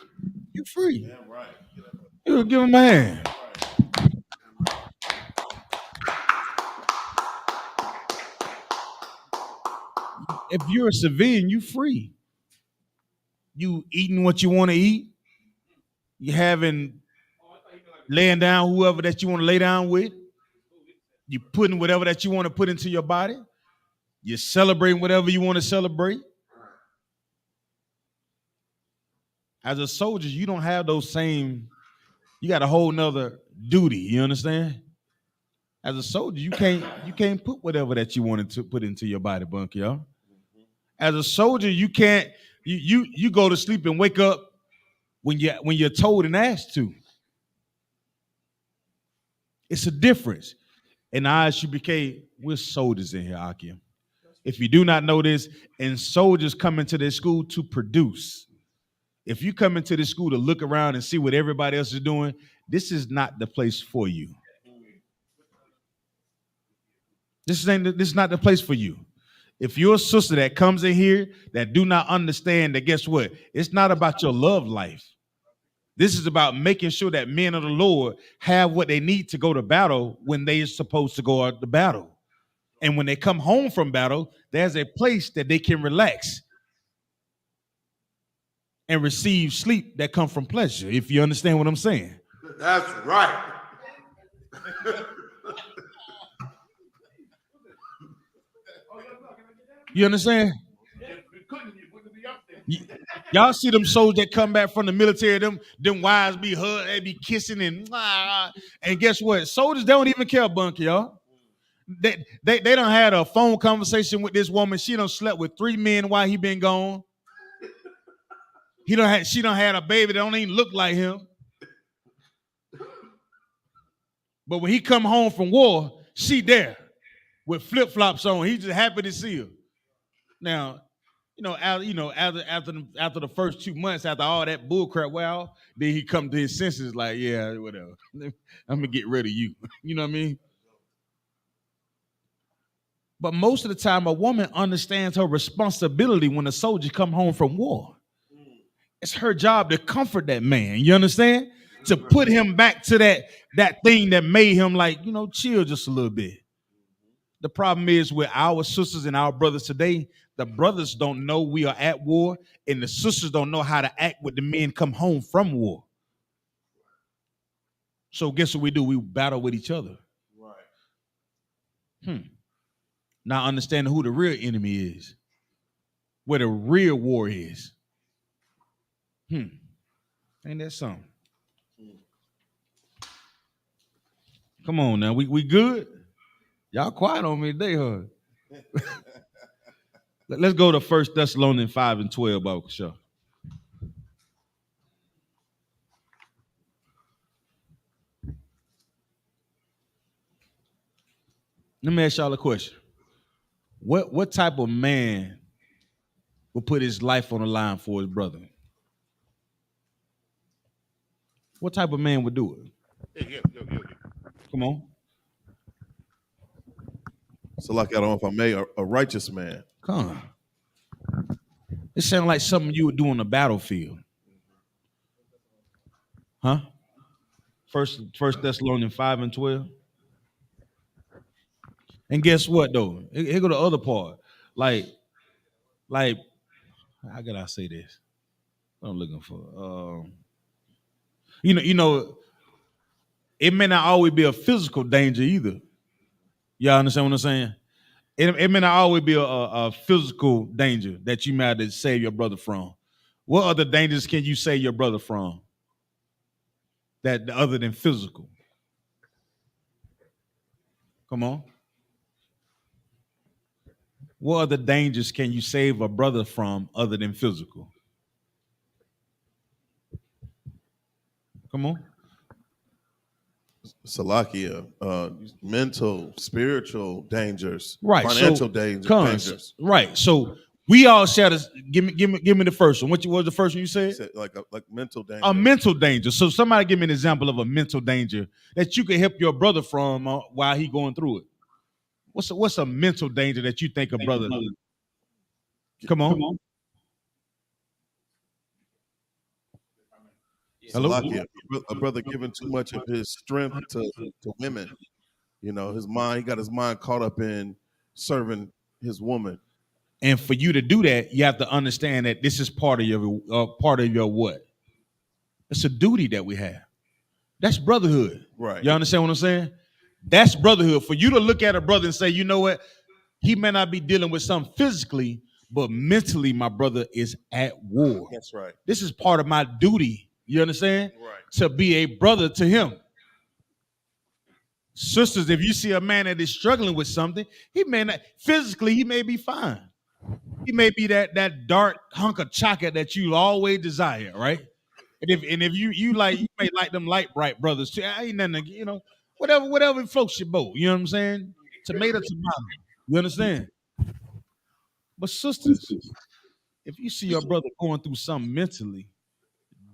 You free. Yeah, right. You give him a hand. If you're a civilian, you free. You eating what you want to eat. You having laying down whoever that you want to lay down with. You putting whatever that you want to put into your body. You're celebrating whatever you want to celebrate. As a soldier, you don't have those same, you got a whole nother duty, you understand? As a soldier, you can't put whatever that you wanted to put into your body, Bunk, y'all. As a soldier, you can't, you go to sleep and wake up when you're told and asked to. It's a difference. And Isupk, we're soldiers in here, Akim. If you do not know this, and soldiers come into this school to produce. If you come into this school to look around and see what everybody else is doing, this is not the place for you. This is not the place for you. If you're a sister that comes in here that do not understand that, guess what? It's not about your love life. This is about making sure that men of the Lord have what they need to go to battle when they are supposed to go out to battle. And when they come home from battle, there's a place that they can relax and receive sleep that come from pleasure, if you understand what I'm saying. That's right. You understand? Y'all see them soldiers that come back from the military, them wives be hugged, they be kissing and guess what? Soldiers don't even care, Bunky, y'all. They done had a phone conversation with this woman. She done slept with 3 men while he been gone. She done had a baby that don't even look like him. But when he come home from war, she there with flip-flops on. He just happy to see her. Now, after the first 2 months, after all that bullcrap, well, then he come to his senses like, yeah, whatever. I'm gonna get rid of you. You know what I mean? But most of the time, a woman understands her responsibility when a soldier come home from war. It's her job to comfort that man. You understand? To put him back to that thing that made him like, chill just a little bit. The problem is with our sisters and our brothers today, the brothers don't know we are at war, and the sisters don't know how to act when the men come home from war. So guess what we do? We battle with each other. Right. Not understanding who the real enemy is, where the real war is. Ain't that something? Come on now, we good? Y'all quiet on me today, huh? Let's go to 1 Thessalonians 5:12, Bible show. Let me ask y'all a question. What type of man will put his life on the line for his brother? What type of man would do it? Yeah. Come on. So, like, I don't know if I may, a righteous man. Come on. It sounds like something you would do on the battlefield. Huh? First Thessalonians 5:12. And guess what though? Here go the other part. Like, how could I say this? What I'm looking for. It may not always be a physical danger either. Y'all understand what I'm saying? It may not always be a physical danger that you might have to save your brother from. What other dangers can you save your brother from? That other than physical? Come on. What other dangers can you save a brother from other than physical? Come on. Salakia, mental, spiritual dangers, Right. financial So, dangers. right. So we all share this. Give me the first one. What was the first one you said? Like mental danger. A mental danger. So somebody give me an example of a mental danger that you can help your brother from while he going through it. What's a mental danger that you think a brother? Come on. Hello. Salakia, a brother giving too much of his strength to women. You know, his mind. He got his mind caught up in serving his woman. And for you to do that, you have to understand that this is part of your what? It's a duty that we have. That's brotherhood. Right. You understand what I'm saying? That's brotherhood. For you to look at a brother and say, you know what? He may not be dealing with something physically, but mentally, my brother is at war. That's right. This is part of my duty. You understand? Right. To be a brother to him. Sisters, if you see a man that is struggling with something, he may not physically, he may be fine. He may be that dark hunk of chocolate that you always desire, right? And if you may like them light bright brothers too. Ain't nothing, whatever floats your boat. You know what I'm saying? Tomato. You understand? But sisters, if you see your brother going through something mentally,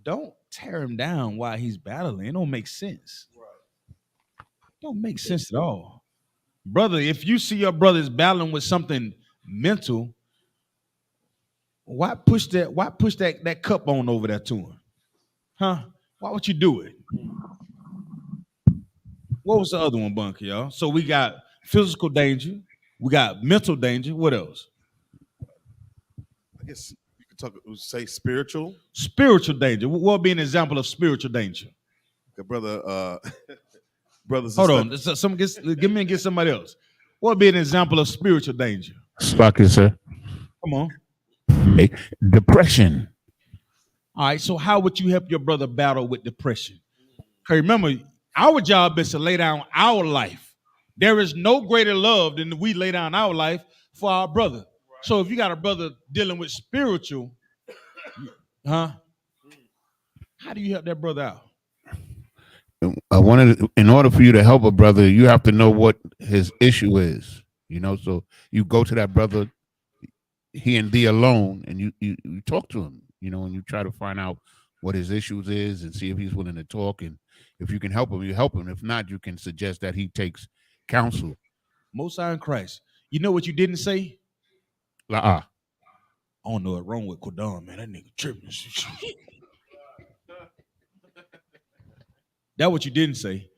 don't tear him down while he's battling. It don't make sense. Don't make sense at all. Brother, if you see your brother's battling with something mental, why push that cup on over there to him? Huh? Why would you do it? What was the other one, Bunker, y'all? So we got physical danger, we got mental danger. What else? I guess you could say spiritual. Spiritual danger. What would be an example of spiritual danger? Okay, brother, brothers. Hold on. Give me and get somebody else. What would be an example of spiritual danger? Spocky, sir. Come on. Depression. All right. So how would you help your brother battle with depression? Okay, remember, our job is to lay down our life. There is no greater love than we lay down our life for our brother. So if you got a brother dealing with spiritual, how do you help that brother out? In order for you to help a brother, you have to know what his issue is. So you go to that brother, he and thee alone, and you talk to him. And you try to find out what his issues is and see if he's willing to talk. And if you can help him, you help him. If not, you can suggest that he takes counsel. Most High in Christ. You know what you didn't say? I don't know what's wrong with Kodam, man. That nigga tripping. That's what you didn't say.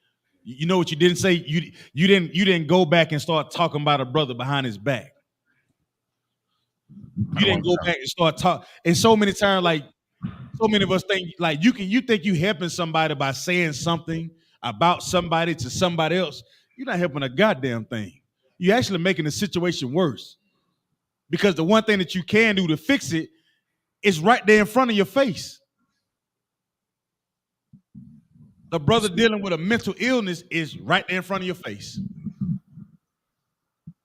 You know what you didn't say? You didn't go back and start talking about a brother behind his back. You didn't go back and start talking. And so many times, like so many of us think, like you think you helping somebody by saying something about somebody to somebody else. You're not helping a goddamn thing. You're actually making the situation worse. Because the one thing that you can do to fix it is right there in front of your face. The brother dealing with a mental illness is right there in front of your face.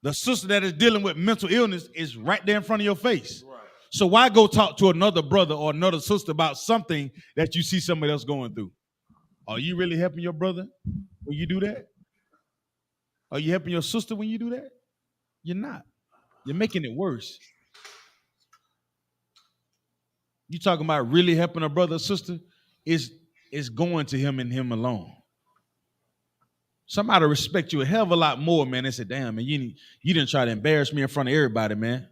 The sister that is dealing with mental illness is right there in front of your face. Right. So why go talk to another brother or another sister about something that you see somebody else going through? Are you really helping your brother when you do that? Are you helping your sister when you do that? You're not. You're making it worse. You talking about really helping a brother or sister is going to him and him alone. Somebody respect you a hell of a lot more, man. They said, damn, man, you didn't try to embarrass me in front of everybody, man.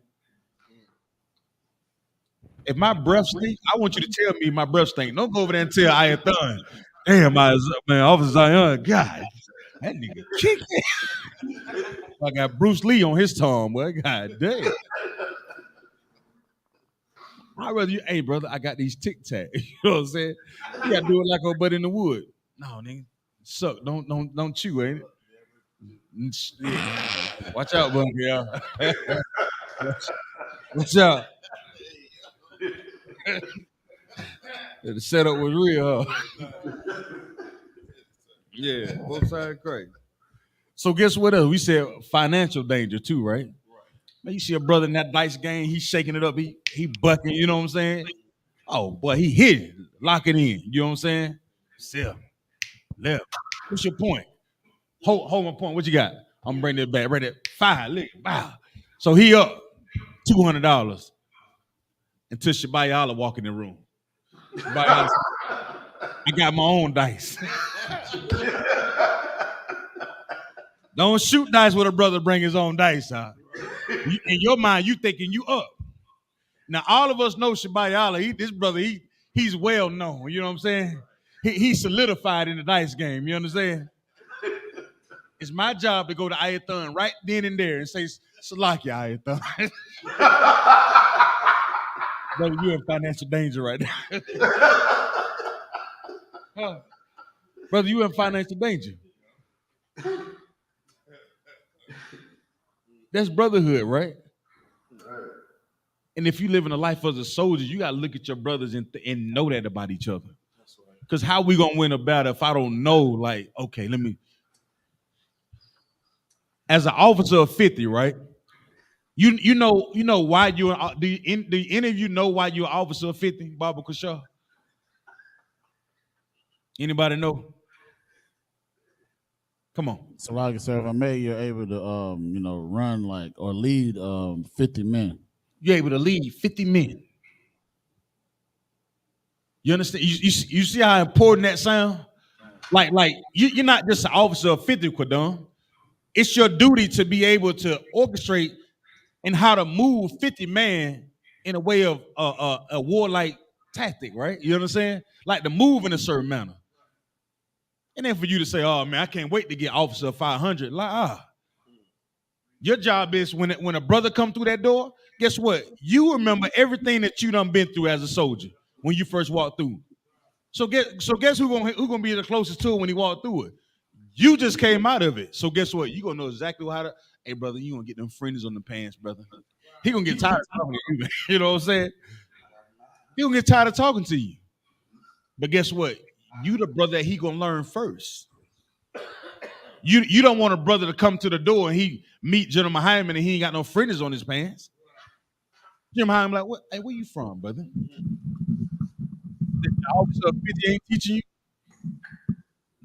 If my breath stink, I want you to tell me my breath stink. Don't go over there and tell Ayathan. Damn, man, Officer Zion, God, that nigga kicked it. I got Bruce Lee on his tongue, boy. God damn. I'd rather you, hey, brother, I got these Tic Tac. You know what I'm saying? You gotta do it like a butt in the wood. No, nigga. Suck. Don't chew, ain't it? Yeah. Watch out, bunker, y'all. Watch out. The setup was real, huh? Yeah, both sides crazy. So guess what else? We said financial danger too, right? Man, you see a brother in that dice game, he's shaking it up, he bucking, you know what I'm saying? Oh boy, he hit it, lock it in, you know what I'm saying? Sell, left, What's your point? Hold my point. What you got? I'm bringing it back. Right at 5. Look, wow. So he up $200 until Shabayala walk in the room. Shabayala, I got my own dice. Don't shoot dice with a brother bring his own dice out. In your mind, you thinking you up. Now, all of us know Shabayala. This brother, he's well known. You know what I'm saying? He's solidified in the dice game. You understand? It's my job to go to Ayathon right then and there and say, Salakia Ayathon. Brother, you're in financial danger right now. Brother, you're in financial danger. That's brotherhood, right? And if you live in a life as a soldier, you got to look at your brothers and know that about each other. Because how we going to win a battle if I don't know, like, okay, let me. As an officer of 50, right? You know why you do any of you know why you're an officer of 50, Baba Kushaw? Anybody know? Come on. So like I said, if I may, you're able to run like or lead 50 men. You're able to lead 50 men. You understand? You see how important that sound? Like you're not just an officer of 50, Quadon. It's your duty to be able to orchestrate and how to move 50 men in a way of a warlike tactic, right? You understand? Like to move in a certain manner. And then for you to say, oh man, I can't wait to get officer of 500. Like, your job is when a brother come through that door, guess what? You remember everything that you done been through as a soldier when you first walked through. So guess who gonna be the closest to it when he walked through it? You just came out of it. So guess what? You gonna know exactly how to, hey brother, you gonna get them fringes on the pants, brother. He gonna get tired of talking to you, you know what I'm saying? He gonna get tired of talking to you. But guess what? You the brother that he gonna learn first. You don't want a brother to come to the door and he meet General Hyman and he ain't got no fringes on his pants. General Hyman like, what? Hey, where you from, brother? The officer of 50 ain't teaching you.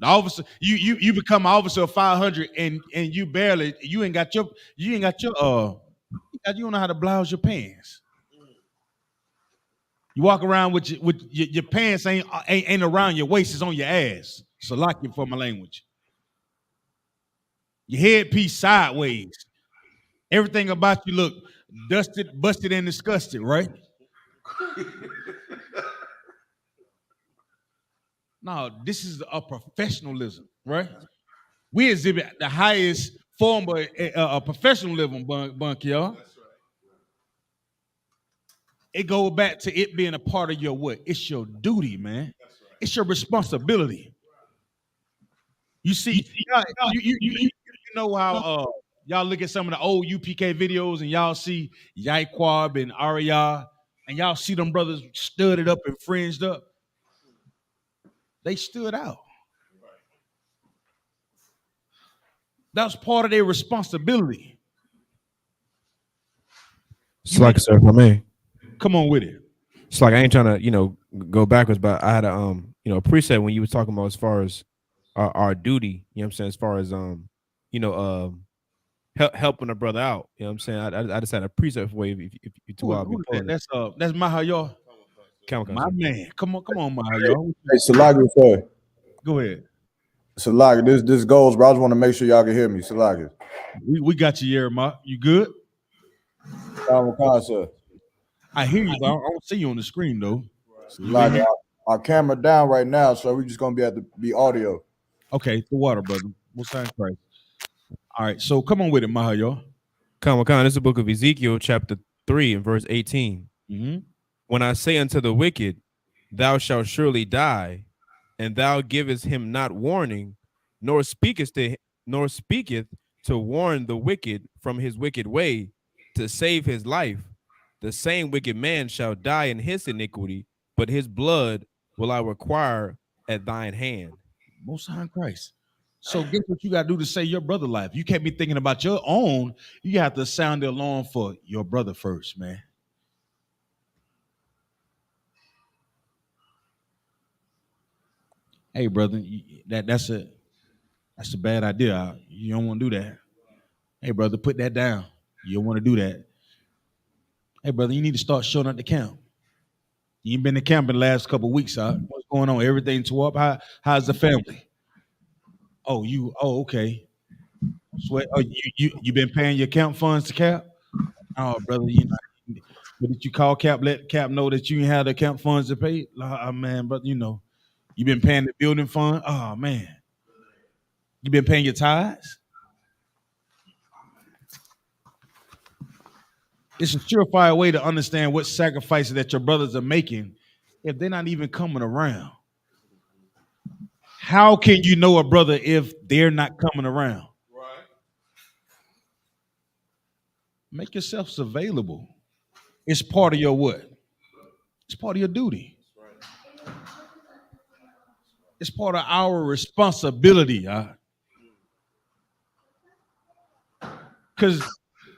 The officer, you become an officer of 500 and you ain't got your you don't know how to blouse your pants. You walk around with your pants ain't around your waist, it's on your ass. So lock you for my language. Your headpiece sideways. Everything about you look dusted, busted, and disgusted, right? No, this is a professionalism, right? We exhibit the highest form of professionalism, Bunk, y'all. It goes back to it being a part of your what? It's your duty, man. It's your responsibility. You see, you know how y'all look at some of the old UPK videos and y'all see Yaiquab and Arya, and y'all see them brothers studded up and fringed up. They stood out. That was part of their responsibility. It's like, sir, for me. Come on with it. It's like I ain't trying to, go backwards, but I had a a preset when you were talking about as far as our duty, you know what I'm saying, as far as helping a brother out. You know what I'm saying? I just had a preset for you if you two are that's Mahayar. My man. Come on, Mahayar. Hey, Salagi, sir. Go ahead. Salagi, this goes, bro. I just want to make sure y'all can hear me. Salagi. We got you, Yerma. You good? Sir. I hear you, but I don't see you on the screen though. Salagi, our camera down right now, so we're just gonna be at the audio. Okay, the water, brother. What's that price? All right, so come on with it, Mahayar. Come on. This is the book of Ezekiel, chapter 3 and verse 18. Mm-hmm. When I say unto the wicked, thou shalt surely die, and thou givest him not warning, nor speaketh to warn the wicked from his wicked way, to save his life, the same wicked man shall die in his iniquity, but his blood will I require at thine hand. Most High Christ. So guess what you got to do to save your brother life? You can't be thinking about your own. You have to sound the alarm for your brother first, man. Hey, brother, that's it. That's a bad idea. You don't want to do that. Hey, brother, put that down. You don't want to do that. Hey, brother, you need to start showing up to camp. You ain't been to camp in the last couple of weeks, huh? What's going on? Everything tore up? How's the family? Oh, okay. Sweat. Oh, you been paying your camp funds to Cap? Oh, brother, but did you call Cap? Let Cap know that you ain't had the camp funds to pay? Oh, man, but you been paying the building fund. Oh man, you been paying your tithes. It's a surefire way to understand what sacrifices that your brothers are making if they're not even coming around. How can you know a brother if they're not coming around? Right. Make yourselves available. It's part of your what? It's part of your duty. It's part of our responsibility. Because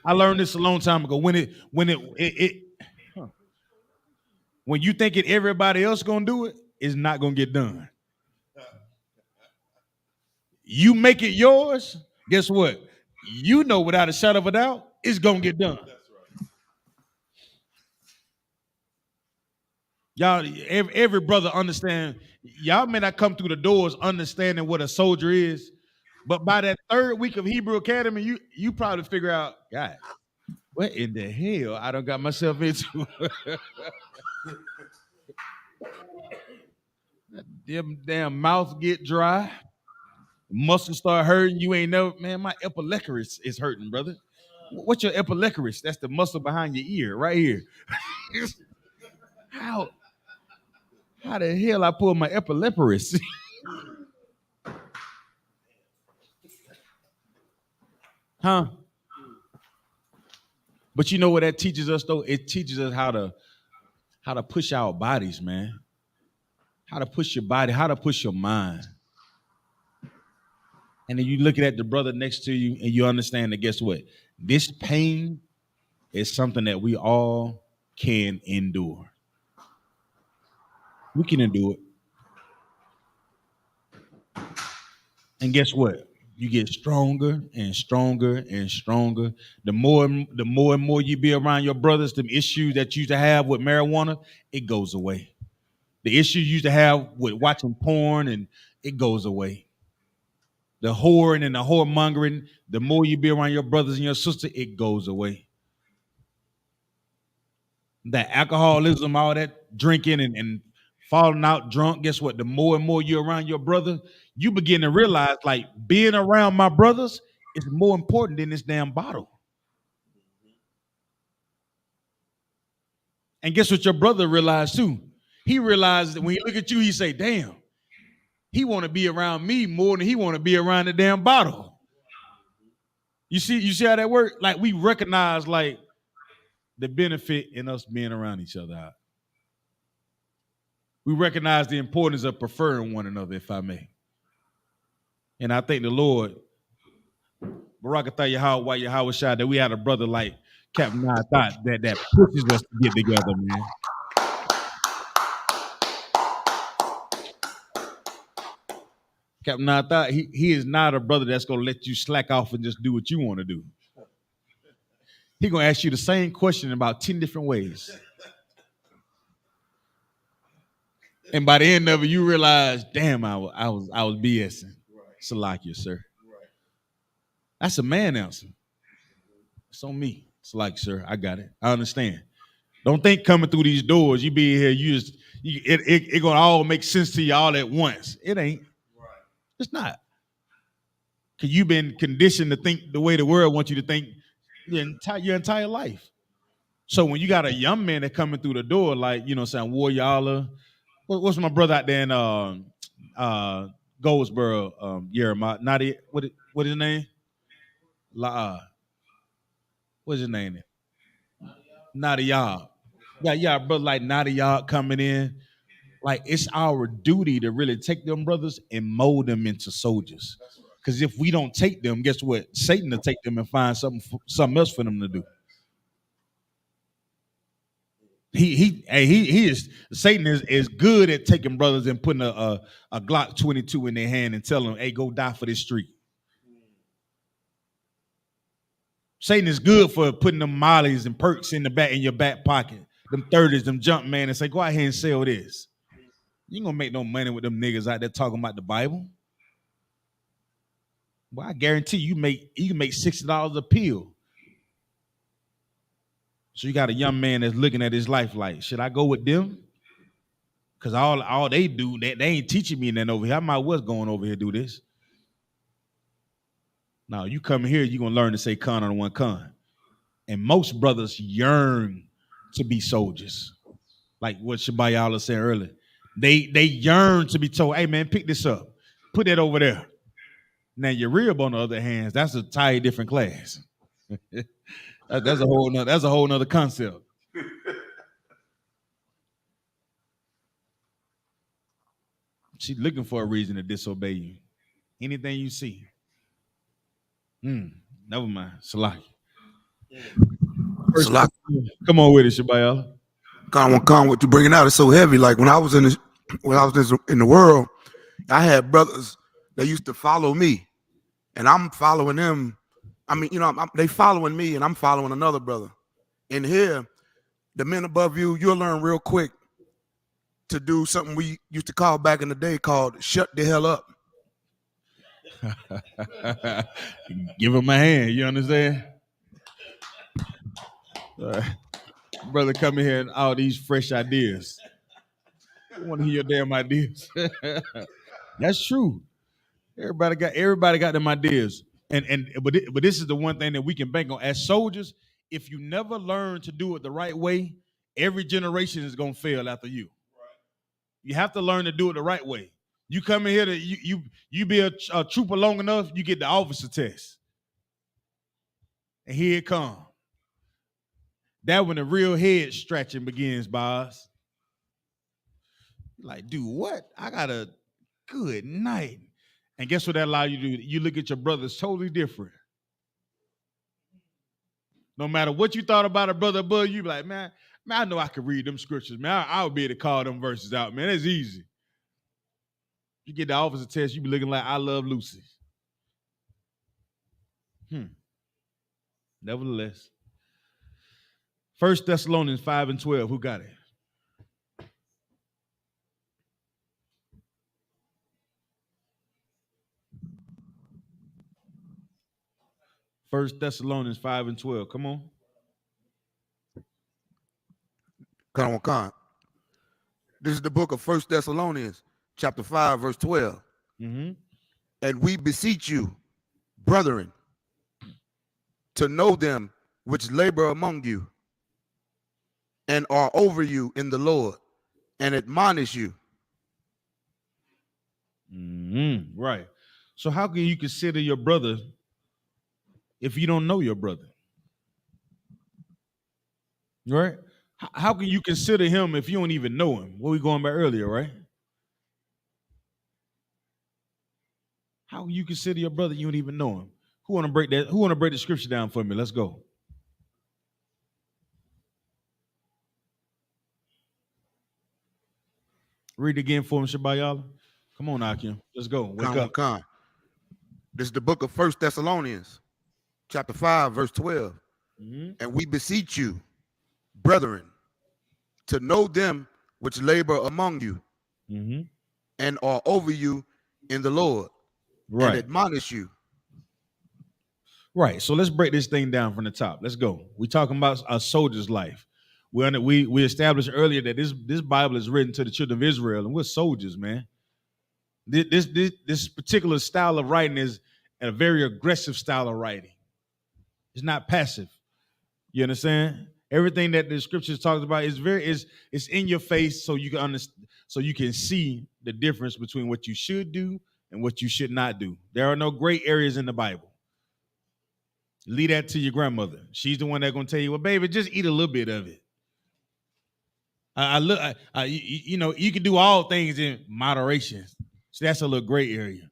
I learned this a long time ago. When you think everybody else gonna do it, it's not gonna get done. You make it yours, guess what? You know without a shadow of a doubt, it's gonna get done. Y'all, every brother understand. Y'all may not come through the doors understanding what a soldier is, but by that third week of Hebrew Academy, you probably figure out, God, what in the hell I done got myself into? Them damn mouth get dry, muscles start hurting. You ain't never, man. My epilecurus is hurting, brother. What's your epilecurus? That's the muscle behind your ear, right here. How the hell I pull my epilepticus? Huh? But you know what that teaches us though? It teaches us how to push our bodies, man. How to push your body, how to push your mind. And then you looking at the brother next to you and you understand that guess what? This pain is something that we all can endure. We can endure it. And guess what? You get stronger and stronger and stronger. The more and more you be around your brothers, the issues that you used to have with marijuana, it goes away. The issues you used to have with watching porn, and it goes away. The whoring and the whoremongering, the more you be around your brothers and your sister, it goes away. That alcoholism, all that drinking and falling out drunk, guess what? The more and more you're around your brother, you begin to realize like being around my brothers is more important than this damn bottle. And guess what your brother realized too? He realized that when he look at you, he say, damn, he want to be around me more than he want to be around the damn bottle. You see how that works? Like we recognize like the benefit in us being around each other. We recognize the importance of preferring one another, if I may. And I thank the Lord, Barakatah Yahweh Shah, that we had a brother like Captain Thought that pushes us to get together, man. Captain Thought, he is not a brother that's gonna let you slack off and just do what you want to do. He's gonna ask you the same question in about 10 different ways. And by the end of it, you realize, damn, I was BSing. Salakia, sir. That's a man answer. It's on me. It's like, sir, I got it. I understand. Don't think coming through these doors, you be here, it gonna all make sense to you all at once. It ain't. It's not. Because you've been conditioned to think the way the world wants you to think your entire life. So when you got a young man that coming through the door, like, saying Warrior, what's my brother out there in Goldsboro, Jeremiah, what his name? What's his name? Nadia. Yeah, brother like Nadia coming in. Like it's our duty to really take them brothers and mold them into soldiers. Because if we don't take them, guess what? Satan will take them and find something else for them to do. He is Satan is good at taking brothers and putting a Glock 22 in their hand and telling them, hey, go die for this street. Satan is good for putting them mollies and perks in your back pocket, them 30s, them jump man, and say, go out here and sell this. You ain't gonna make no money with them niggas out there talking about the Bible. Well, I guarantee you can make $60 a pill. So you got a young man that's looking at his life like, should I go with them? Because all they do, they ain't teaching me nothing over here. I might was going over here do this. Now you come here, you're gonna learn to say con on one con. And most brothers yearn to be soldiers. Like what Shabayala said earlier. They yearn to be told, hey man, pick this up. Put that over there. Now your rib, on the other hand, that's a entirely different class. That's a whole nother concept. She's looking for a reason to disobey you. Anything you see. Never mind. Salaki. Come on with it, Shabayala. Con, what you bringing out is so heavy. Like when I was in the world, I had brothers that used to follow me, and I'm following them. I mean, they following me, and I'm following another brother. And here, the men above you, you'll learn real quick to do something we used to call back in the day called shut the hell up. Give him a hand, you understand? Brother coming here and all these fresh ideas. I want to hear your damn ideas. That's true. Everybody got them ideas. But this is the one thing that we can bank on. As soldiers, if you never learn to do it the right way, every generation is gonna fail after you. You have to learn to do it the right way. You come in here to you be a trooper long enough, you get the officer test. And here it comes. That when the real head stretching begins, boss. Like, dude, what? I got a good night. And guess what that allow you to do? You look at your brothers totally different. No matter what you thought about a brother above you, be like, man, I know I can read them scriptures, man. I would be able to call them verses out, man. That's easy. You get the officer test, you be looking like I Love Lucy. Nevertheless. 1 Thessalonians 5:12. Who got it? First Thessalonians 5:12. Come on. Con. This is the book of 1 Thessalonians, chapter 5, verse 12. Mm-hmm. And we beseech you, brethren, to know them which labor among you and are over you in the Lord, and admonish you. Mm-hmm. Right. So how can you consider your brother if you don't know your brother? Right? How can you consider him if you don't even know him? What we going back earlier, right? How can you consider your brother you don't even know him? Who want to break that? Who want to break the scripture down for me? Let's go. Read it again for him, Shabayala. Come on, Akim. Let's go. Wake up. Con. This is the book of 1 Thessalonians, chapter 5, verse 12. Mm-hmm. And we beseech you, brethren, to know them which labor among you and are over you in the Lord, and admonish you. Right. So let's break this thing down from the top. Let's go. We're talking about a soldier's life. We established earlier that this Bible is written to the children of Israel, and we're soldiers, man. This particular style of writing is a very aggressive style of writing. It's not passive. You understand? Everything that the scriptures talks about is in your face, so you can understand, so you can see the difference between what you should do and what you should not do. There are no gray areas in the Bible. Leave that to your grandmother. She's the one that's gonna tell you, well, baby, just eat a little bit of it. You can do all things in moderation. So that's a little gray area.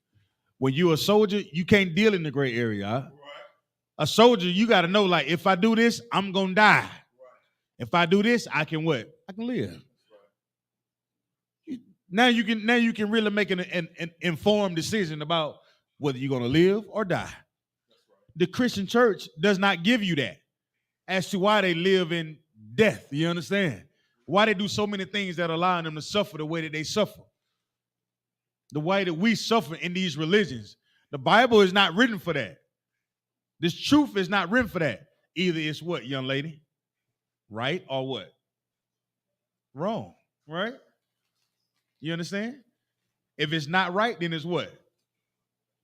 When you're a soldier, you can't deal in the gray area. Huh? A soldier, you got to know, like, if I do this, I'm gonna die. If I do this, I can what? I can live. Now you can really make an informed decision about whether you're going to live or die. The Christian church does not give you that as to why they live in death. You understand? Why they do so many things that allow them to suffer the way that they suffer. The way that we suffer in these religions. The Bible is not written for that. This truth is not written for that. Either it's what, young lady? Right or what? Wrong, right? You understand? If it's not right, then it's what?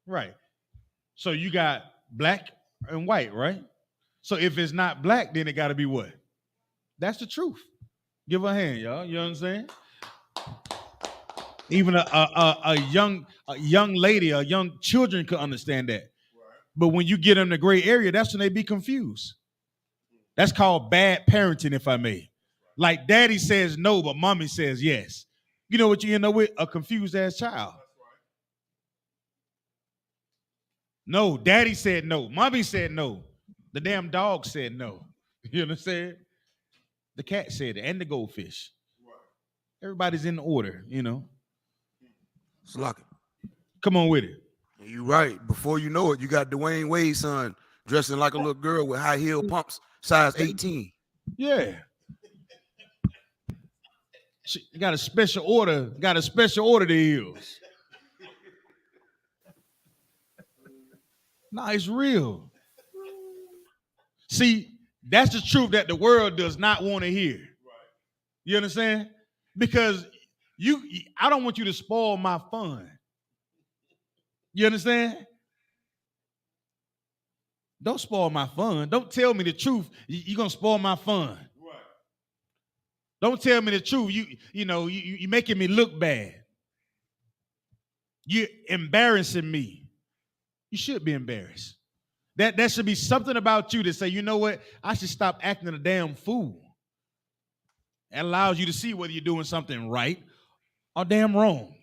Right. So you got black and white, right? So if it's not black, then it got to be what? That's the truth. Give her a hand, y'all. You know what I'm saying? Even a young lady, a young children could understand that. But when you get them in the gray area, that's when they be confused. That's called bad parenting, if I may. Like daddy says no, but mommy says yes. You know what you end up with? A confused ass child. No, daddy said no. Mommy said no. The damn dog said no. You understand? The cat said it, and the goldfish. Everybody's in order, you know. Slock it. Come on with it. You right. Before you know it, you got Dwayne Wade's son dressing like a little girl with high heel pumps, size 18. Yeah. She got a special order. Got a special order to heels. Nah, it's real. See, that's the truth that the world does not want to hear. You understand? Because I don't want you to spoil my fun. You understand? Don't spoil my fun. Don't tell me the truth. You're gonna spoil my fun. Don't tell me the truth. You're making me look bad. You're embarrassing me. You should be embarrassed. That should be something about you to say, you know what? I should stop acting a damn fool. That allows you to see whether you're doing something right or damn wrong.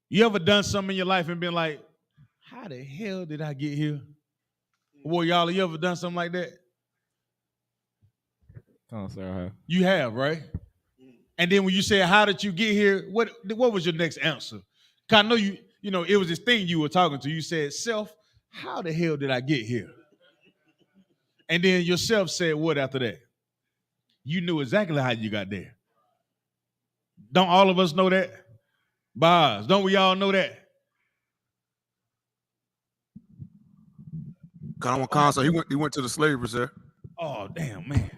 You ever done something in your life and been like, how the hell did I get here? Boy, y'all, you ever done something like that? Oh, sir, I have. You have, right? And then when you say, how did you get here? What was your next answer? Cause I know it was this thing you were talking to. You said, self, how the hell did I get here? And then yourself said what after that? You knew exactly how you got there. Don't all of us know that? Bars, don't we all know that? So he went to the slavery, sir. Oh, damn, man.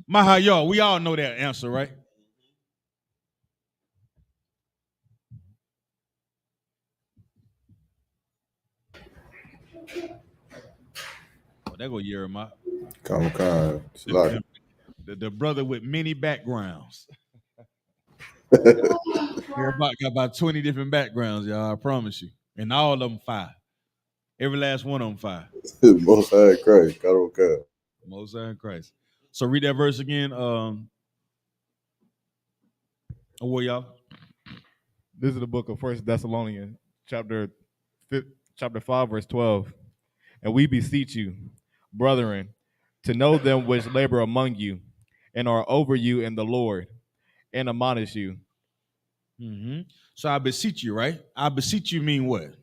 Maha, y'all, we all know that answer, right? Oh, there go Jeremiah. The brother with many backgrounds. Everybody got about 20 different backgrounds, y'all, I promise you. And all of them fire. Every last one of them fire. Most High Christ, God don't care. Most High Christ. So read that verse again. What y'all? This is the book of 1 Thessalonians, chapter 5, verse 12. And we beseech you, brethren, to know them which labor among you and are over you in the Lord, and admonish you. Mm-hmm. So I beseech you, right? I beseech you mean what?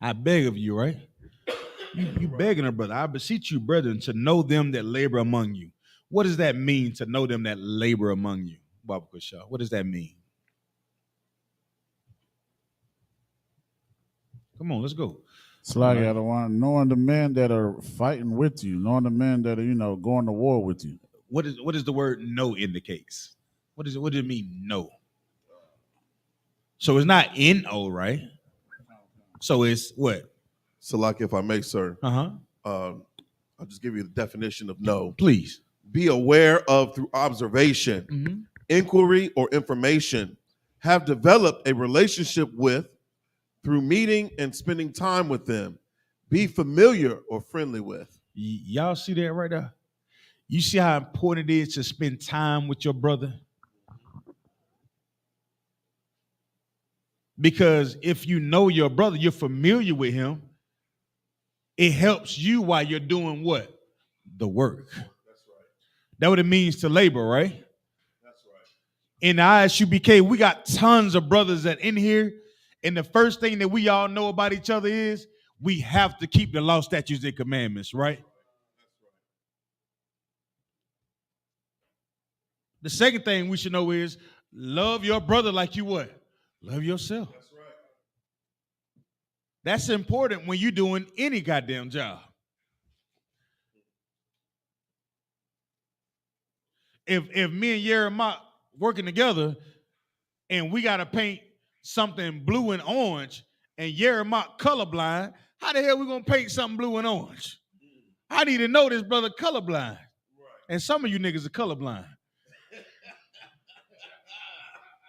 I beg of you, right? You begging her, brother. I beseech you, brethren, to know them that labor among you. What does that mean, to know them that labor among you? Baba Kusha, what does that mean? Come on, let's go. Slaggy, I don't want knowing the men that are fighting with you, knowing the men that are, going to war with you. What is the word know indicates? What does it mean, know? So it's not N-O, right? So it's what? So, like, if I may, sir, I'll just give you the definition of know. Please. Be aware of through observation, inquiry, or information. Have developed a relationship with through meeting and spending time with them. Be familiar or friendly with. Y'all see that right there? You see how important it is to spend time with your brother? Because if you know your brother, you're familiar with him, it helps you while you're doing what? The work. That's right. That's what it means to labor, right? That's right. In the Isupk, we got tons of brothers that in here, and the first thing that we all know about each other is we have to keep the law, statutes, and commandments, right? The second thing we should know is love your brother like you what? Love yourself. That's right. That's important when you're doing any goddamn job. If me and Yeremiah working together and we gotta paint something blue and orange and Yeremiah colorblind, how the hell we gonna paint something blue and orange? I need to know this brother colorblind. Right. And some of you niggas are colorblind.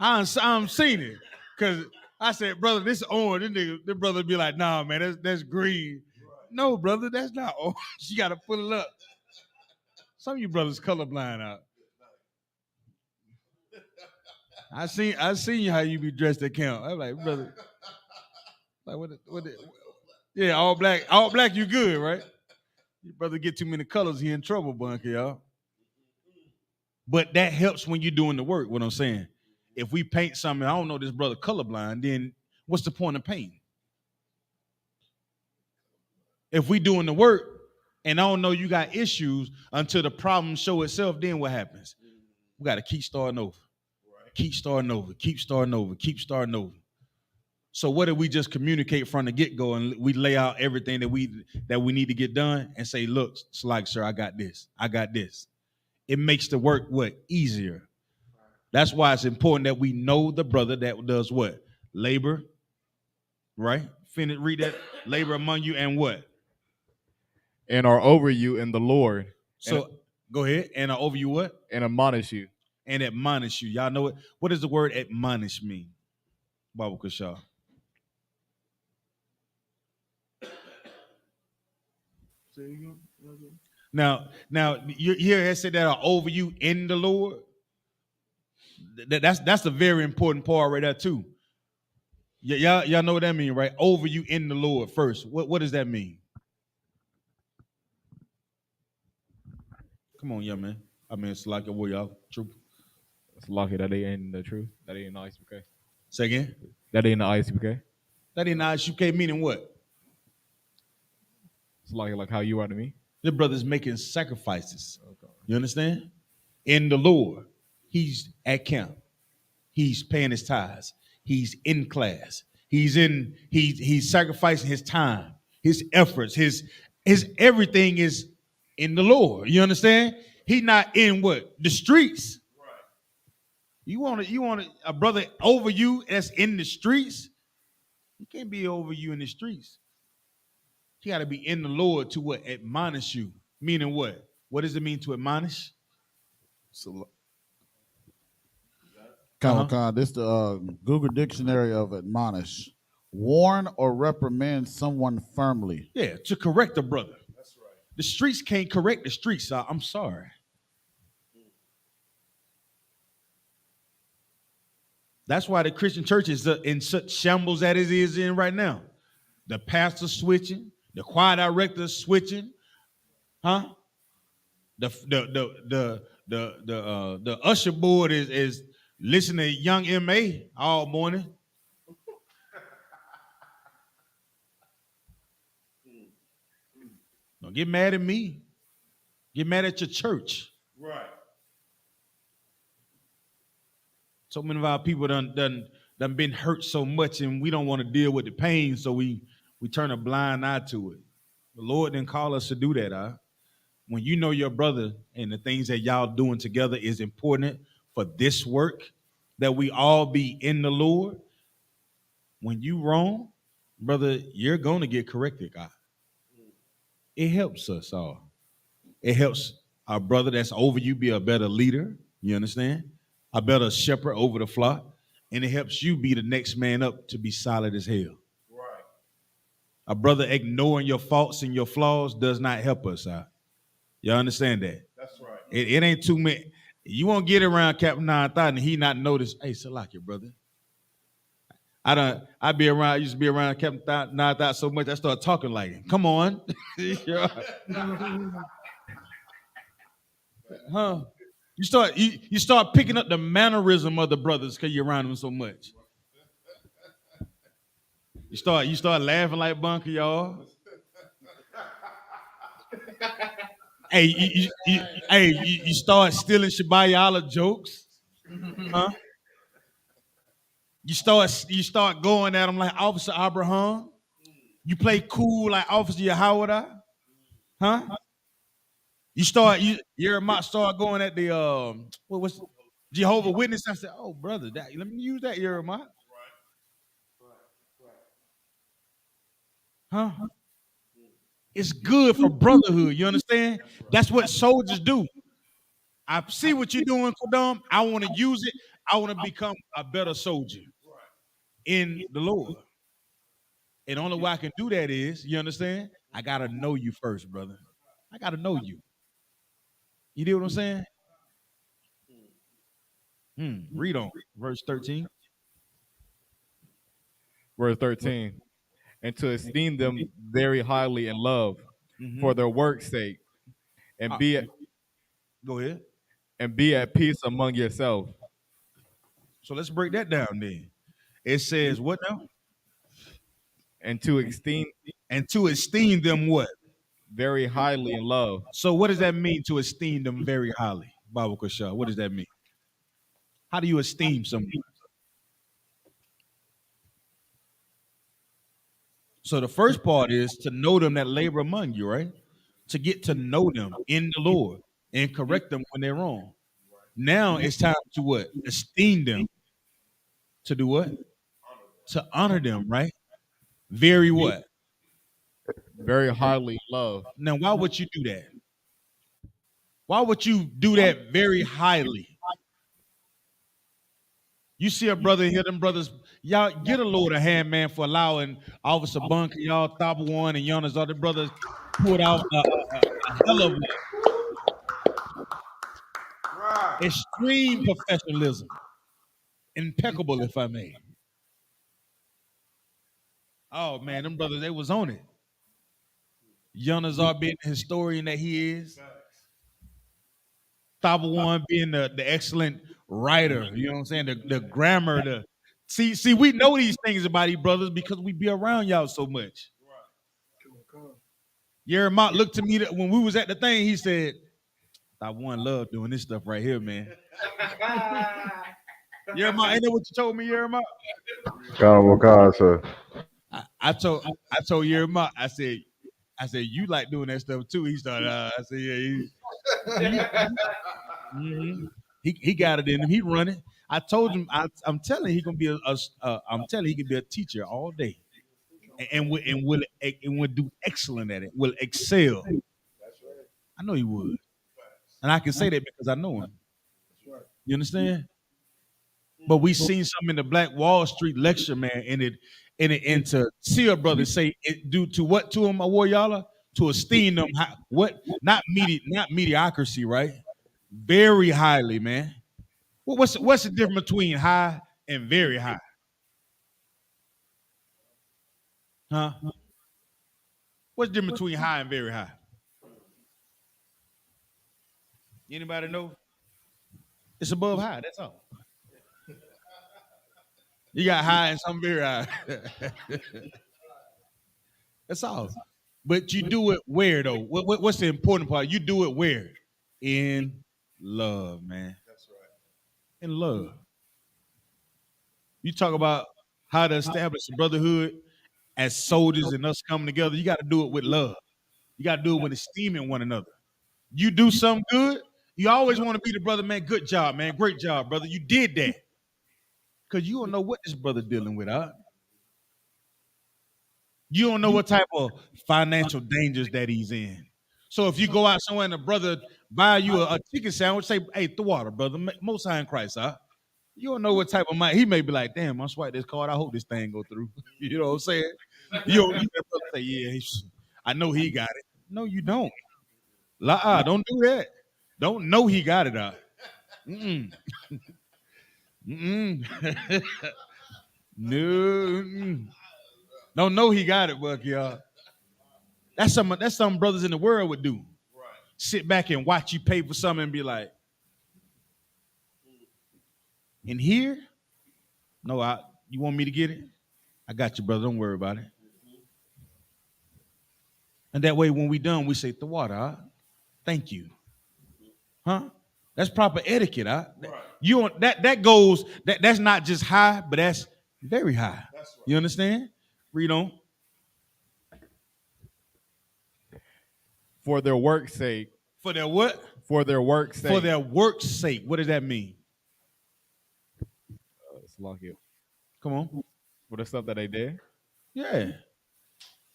I'm seen it. Cause I said, brother, this orange, this brother be like, nah, man, that's green. Right. No, brother, that's not orange. You gotta pull it up. Some of you brothers colorblind out. I seen how you be dressed at camp. I'm like, brother, like what yeah, all black, you good, right? Your brother get too many colors, he in trouble, bunker, y'all. But that helps when you're doing the work, what I'm saying. If we paint something, I don't know this brother colorblind, then what's the point of painting? If we doing the work and I don't know you got issues until the problem show itself, then what happens? We got to keep starting over. Right. Keep starting over, keep starting over, keep starting over. So what if we just communicate from the get-go and we lay out everything that we need to get done and say, look, it's like, sir, I got this. I got this. It makes the work what? Easier. That's why it's important that we know the brother that does what? Labor, right? Read that. Labor among you and what? And are over you in the Lord. So go ahead. And are over you what? And admonish you. And admonish you. Y'all know it. What does the word admonish mean? Baba Kusha. Now you hear it said that are over you in the Lord. That's a very important part right there too. Y'all know what that means, right? Over you in the Lord first. What does that mean? Come on, young man. I mean, it's like a war, y'all. True. It's lucky that they ain't the truth. That ain't the Isupk. Say again? That ain't the Isupk. That ain't the Isupk meaning what? It's like how you are to me. The brother's making sacrifices. Okay. You understand? In the Lord. He's at camp. He's paying his tithes. He's in class. He's sacrificing his time, his efforts, his everything is in the Lord. You understand? He's not in what? The streets. Right. You want a brother over you that's in the streets? He can't be over you in the streets. He got to be in the Lord to what? Admonish you. Meaning what? What does it mean to admonish? So, This the Google Dictionary of admonish. Warn or reprimand someone firmly. Yeah, to correct a brother. That's right. The streets can't correct the streets. I'm sorry. That's why the Christian church is in such shambles that it is in right now. The pastor switching, the choir director switching, huh? The usher board is listening to Young M.A. all morning. Don't get mad at me. Get mad at your church. Right. So many of our people done been hurt so much, and we don't want to deal with the pain, so we turn a blind eye to it. The Lord didn't call us to do that, huh? When you know your brother and the things that y'all doing together is important for this work, that we all be in the Lord. When you wrong, brother, you're going to get corrected, God. It helps us all. It helps our brother that's over you be a better leader. You understand? A better shepherd over the flock. And it helps you be the next man up to be solid as hell. Right. A brother ignoring your faults and your flaws does not help us out. You understand that? That's right. It ain't too many. You won't get around Captain 9000 and he not notice, hey, Salaki, brother. I used to be around Captain 9000 so much I started talking like him. Come on. Huh? You start picking up the mannerism of the brothers because you're around them so much. You start laughing like Bunker, y'all. Hey, you start stealing Shabayala jokes, huh? You start going at them like Officer Abraham. You play cool like Officer Yahweh, huh? Jeremiah start going at the what was Jehovah Witness. I said, oh brother, let me use that Jeremiah. Huh? It's good for brotherhood. You understand? That's what soldiers do. I see what you're doing, Kodam. I want to use it. I want to become a better soldier in the Lord. And the only way I can do that is, you understand? I gotta know you first, brother. I gotta know you. You know what I'm saying? Read on verse 13. Verse 13. And to esteem them very highly in love for their work's sake, and go ahead. And be at peace among yourself. So let's break that down then. It says what now? And to esteem them what? Very highly in love. So what does that mean to esteem them very highly? Baba Kashah, what does that mean? How do you esteem someone? So the first part is to know them that labor among you, right? To get to know them in the Lord and correct them when they're wrong. Now it's time to what? Esteem them. To do what? To honor them, right? Very what? Very highly loved. Now, why would you do that? Why would you do that very highly? You see a brother here, them brothers, y'all get a Lord a hand, man, for allowing Officer Bunker, y'all, Top One, and Jonas, other brothers put out a hell of extreme professionalism. Impeccable, if I may. Oh, man, them brothers, they was on it. Jonas being the historian that he is. Top One being the excellent writer, you know what I'm saying? The grammar, see, we know these things about these brothers because we be around y'all so much. Jeremiah looked to me when we was at the thing, he said, I one love doing this stuff right here, man. Jeremiah, ain't that what you told me, Jeremiah? Sir. I told Jeremiah, I said, you like doing that stuff too. He started, I said, yeah, he got it in him. He running. I told him, I'm telling he gonna be I'm telling he can be a teacher all day, and will do excellent at it. Will excel. I know he would, and I can say that because I know him. You understand? But we seen something in the Black Wall Street lecture, man, and to see a brother say it due to what to him, Awoyala, to esteem them, what not mediocrity, right? Very highly, man. What's the difference between high and very high? Huh? What's the difference between high and very high? Anybody know? It's above high, that's all. You got high and some very high. That's all. But you do it where though? What's the important part? You do it where? In love, man. That's right. In love. You talk about how to establish a brotherhood as soldiers and us coming together. You got to do it with love. You got to do it with esteeming one another. You do something good, you always want to be the brother, man. Good job, man. Great job, brother. You did that. Because you don't know what this brother dealing with, huh? You don't know what type of financial dangers that he's in. So if you go out somewhere and a brother buy you a chicken sandwich, say, hey, the water, brother, most high in Christ, huh? You don't know what type of money. He may be like, damn, I'm swipe this card. I hope this thing go through. You know what I'm saying? You don't that brother say, yeah, I know he got it. No, you don't. Don't do that. Don't know he got it out. No. Don't know he got it, Buck, y'all. That's some brothers in the world would do. sit back and watch you pay for something and be like, in here? No, you want me to get it? I got you, brother. Don't worry about it. And that way, when we done, we say, the water, thank you. Huh? That's proper etiquette, You on that goes, that's not just high, but that's very high. You understand? Read on. For their work's sake. For their what? For their work's sake. For their work's sake. What does that mean? It's lock it. Come on. For the stuff that they did? Yeah.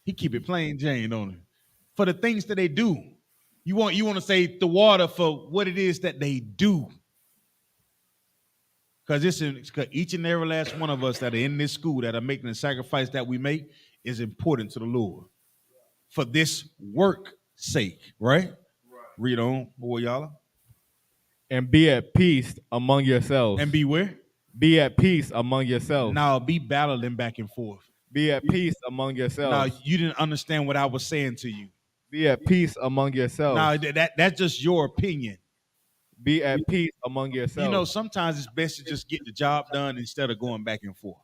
He keep it plain Jane on it. For the things that they do. You want to say the water for what it is that they do. Because each and every last one of us that are in this school that are making the sacrifice that we make is important to the Lord. For this work sake, right? Read on, boy, y'all. And be at peace among yourselves. And be where? Be at peace among yourselves. Now be battling back and forth. Be at peace among yourselves. Now you didn't understand what I was saying to you. Be at peace among yourselves. Now that's just your opinion. Be at peace among yourselves. You know, sometimes it's best to just get the job done instead of going back and forth.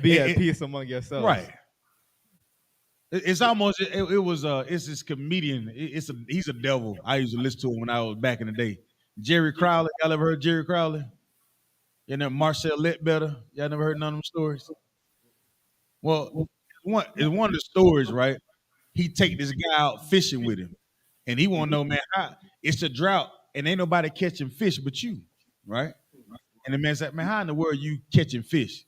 Be at peace among yourselves. Right. It's almost it's this comedian. He's a devil. I used to listen to him when I was back in the day. Jerry Crowley. Y'all ever heard Jerry Crowley? You know Marcel Ledbetter. Y'all never heard none of them stories? Well, it's one of the stories, right? He take this guy out fishing with him, and he want to know, man, how it's a drought and ain't nobody catching fish but you, right? And the man said, man, how in the world you catching fish?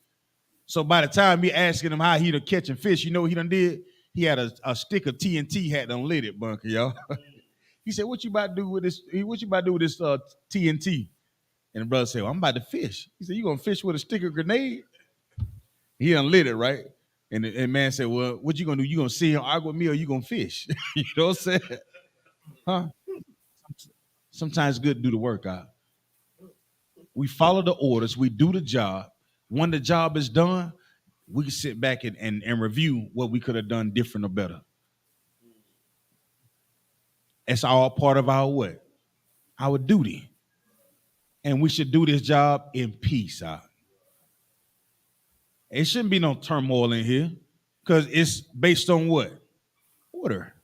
So by the time he asking him how he done catching fish, you know what he done did? He had a stick of TNT, had done lit it, bunker, y'all. He said, what you about to do with this? What you about to do with this TNT? And the brother said, well, I'm about to fish. He said, you gonna fish with a stick of grenade? He done lit it, right? And the man said, well, what you gonna do? You gonna sit here and argue with me or you gonna fish? You know what I'm saying? Huh? Sometimes it's good to do the work out. We follow the orders, we do the job. When the job is done, we can sit back and review what we could have done different or better. It's all part of our what? Our duty. And we should do this job in peace. It shouldn't be no turmoil in here because it's based on what? Order.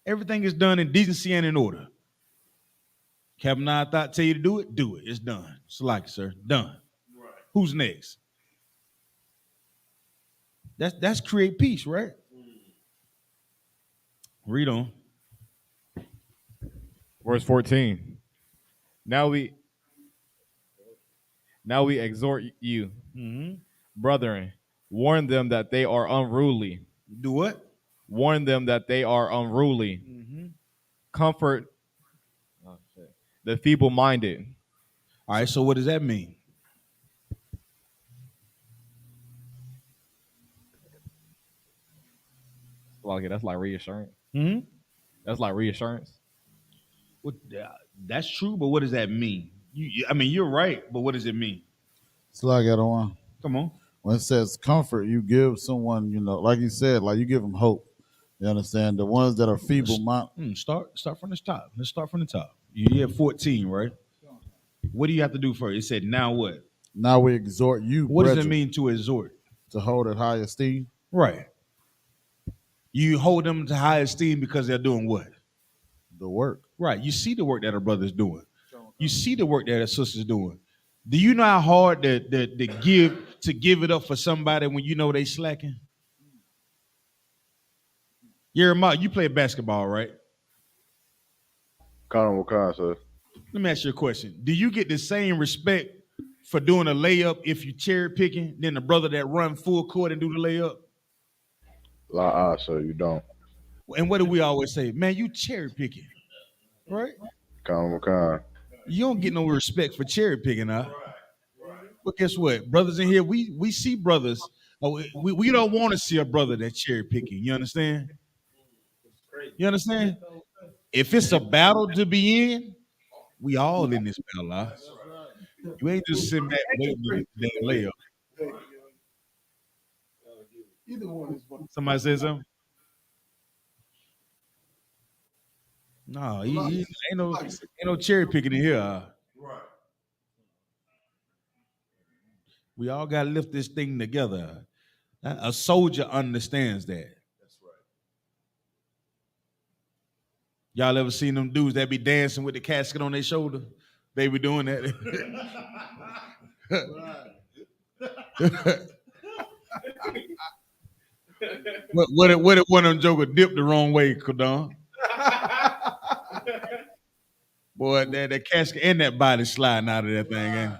Everything is done in decency and in order. Captain I thought tell you to do it, do it. It's done. It's like, sir, done. Right. Who's next? That's create peace, right? Read on. Verse 14. Now we exhort you, brethren, warn them that they are unruly. Do what? Warn them that they are unruly. Comfort the feeble-minded. All right, so what does that mean? Okay, that's like reassurance. Mm-hmm. That's like reassurance. That's true, but what does that mean? I mean, you're right, but what does it mean? It's like I don't want. Come on. When it says comfort, you give someone, like you said, like you give them hope. You understand? The ones that are feeble-minded. Start from the top. Let's start from the top. You have 14, right? What do you have to do first? It said, now what? Now we exhort you. What does it mean to exhort? To hold at high esteem. Right. You hold them to high esteem because they're doing what? The work. Right. You see the work that a brother's doing. You see the work that a sister's doing. Do you know how hard to give it up for somebody when you know they slacking? Jeremiah, you play basketball, right? Sir. Let me ask you a question. Do you get the same respect for doing a layup if you cherry picking than the brother that run full court and do the layup? Sir, you don't. And what do we always say? Man, you cherry picking, right? You don't get no respect for cherry picking, huh? But guess what? Brothers in here, we see brothers. We don't want to see a brother that cherry picking. You understand? You understand? If it's a battle to be in, we all in this battle, huh? You ain't just sitting back waiting to layup. Either one is funny. Somebody said something? No, ain't no cherry picking in here. Right. We all gotta lift this thing together. A soldier understands that. That's right. Y'all ever seen them dudes that be dancing with the casket on their shoulder? They be doing that. What if one of them joker dipped the wrong way, Kadon? Boy, that casket and that body sliding out of that thing, ain't it?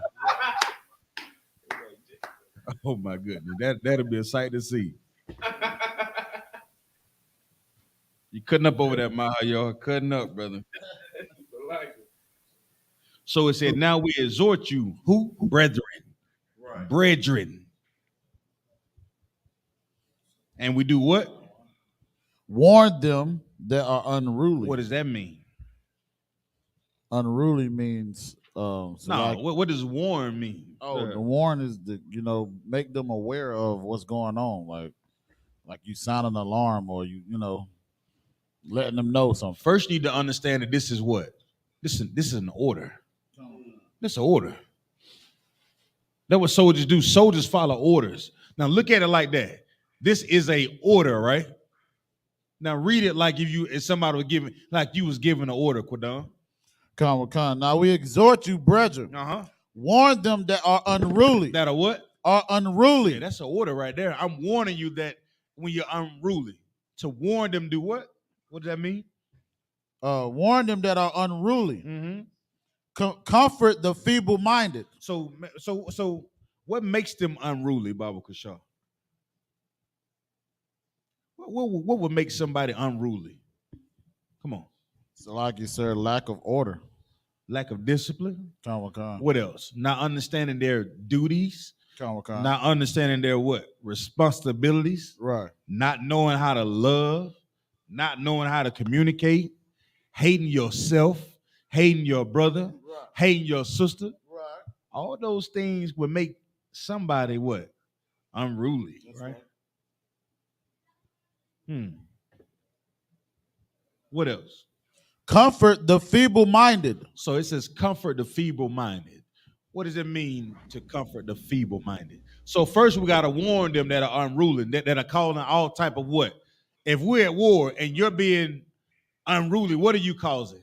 Oh my goodness, that'll be a sight to see. You cutting up over that mile, y'all. Cutting up, brother. So it said, now we exhort you, who? Brethren. Right. Brethren. And we do what? Warn them that are unruly. What does that mean? Unruly means no. What does warn mean? Oh, the warn is make them aware of what's going on, like you sound an alarm or you letting them know something. First, you need to understand that this is what? This is an order. This is an order. That's what soldiers do. Soldiers follow orders. Now look at it like that. This is a order, right? Now read it like if somebody was giving, like you was giving an order, Quadon. Come. Now we exhort you, brethren. Warn them that are unruly. That are what? Are unruly. Yeah, that's an order right there. I'm warning you that when you're unruly, to warn them, do what? What does that mean? Warn them that are unruly. Mm-hmm. Comfort the feeble-minded. So what makes them unruly, Baba Kashaw? What would make somebody unruly? Come on. So like you said, lack of order. Lack of discipline. Come. What else? Not understanding their duties. Come. Not understanding their what? Responsibilities. Right. Not knowing how to love. Not knowing how to communicate. Hating yourself. Hating your brother. Right. Hating your sister. Right. All those things would make somebody what? Unruly. That's right? What else? Comfort the feeble-minded. So it says comfort the feeble-minded. What does it mean to comfort the feeble-minded? So first we got to warn them that are unruly, that are calling all type of what? If we're at war and you're being unruly, what are you causing?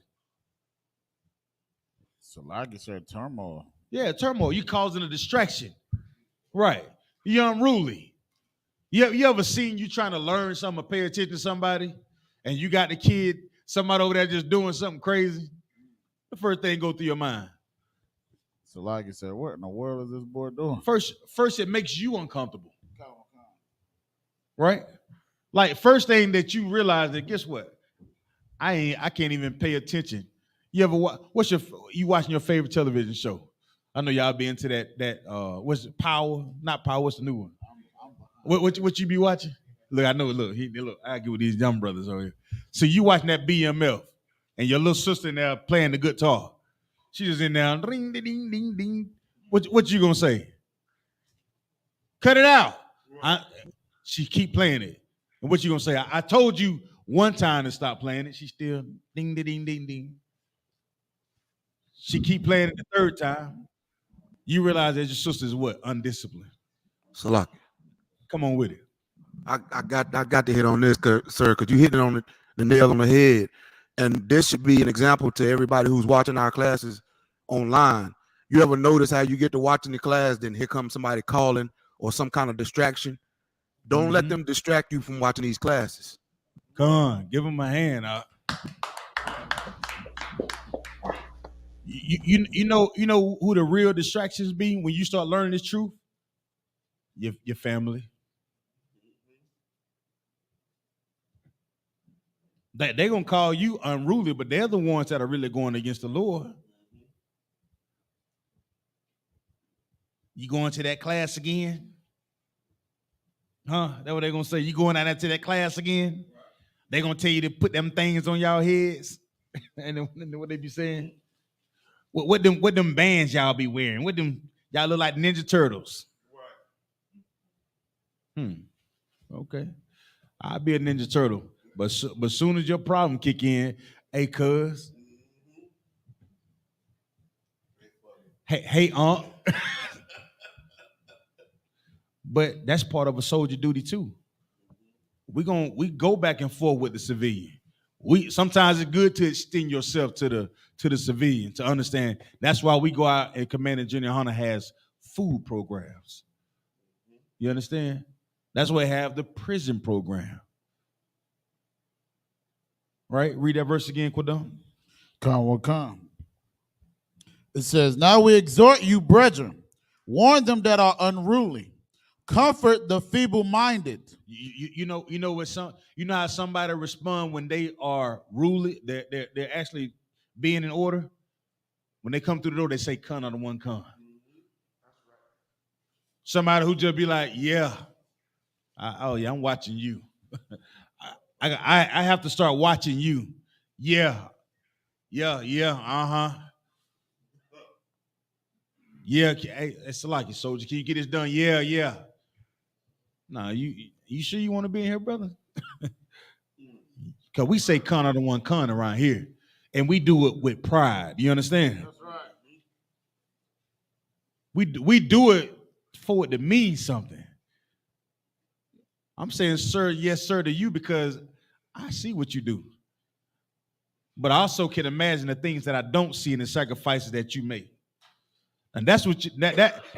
So like you said, turmoil. Yeah, turmoil. You causing a distraction. Right. You're unruly. You ever seen you trying to learn something or pay attention to somebody and you got the kid, somebody over there just doing something crazy? The first thing go through your mind. So like you said, what in the world is this boy doing? First it makes you uncomfortable. Right? Like first thing that you realize that guess what? I can't even pay attention. You ever you watching your favorite television show? I know y'all be into that what's it, Power? Not Power, what's the new one? What you be watching? Look, I know. Look, I get with these young brothers over here. So you watching that BMF, and your little sister in there playing the guitar. She just in there, ring, ding, ding, ding, ding. What you gonna say? Cut it out. She keep playing it, and what you gonna say? I told you one time to stop playing it. She still ding, ding, ding, ding, ding. She keep playing it the third time. You realize that your sister's what? Undisciplined. Salak. Come on with it. I got to hit on this, sir, because you hit it on the nail on the head. And this should be an example to everybody who's watching our classes online. You ever notice how you get to watching the class, then here comes somebody calling or some kind of distraction? Don't let them distract you from watching these classes. Come on, give them a hand. You know who the real distractions be when you start learning this truth? Your family. They're gonna call you unruly, but they're the ones that are really going against the Lord. You going to that class again? Huh? That's what they're gonna say. You going out to that class again? They're gonna tell you to put them things on y'all heads. And then what they be saying? What them bands y'all be wearing? What them y'all look like Ninja Turtles? Okay. I'll be a Ninja Turtle. But soon as your problem kick in, hey, cuz. Hey, Unc. But that's part of a soldier duty too. We go back and forth with the civilian. Sometimes it's good to extend yourself to the civilian to understand. That's why we go out and Commanding Junior Hunter has food programs. You understand? That's why we have the prison program. Right? Read that verse again, Quadon. Come. It says, "Now we exhort you, brethren, warn them that are unruly, comfort the feeble-minded." You know what how somebody respond when they are ruly, they're actually being in order. When they come through the door, they say "con" on the one con. Somebody who just be like, "Yeah, I'm watching you." I have to start watching you. Yeah, uh-huh. Yeah, hey, it's like it, soldier. Can you get this done? Yeah. Nah, you sure you want to be in here, brother? Because we say "con" on the one con around here, and we do it with pride. You understand? That's right. We do it for it to mean something. I'm saying, sir, yes, sir, to you because I see what you do. But I also can imagine the things that I don't see in the sacrifices that you make. And that's what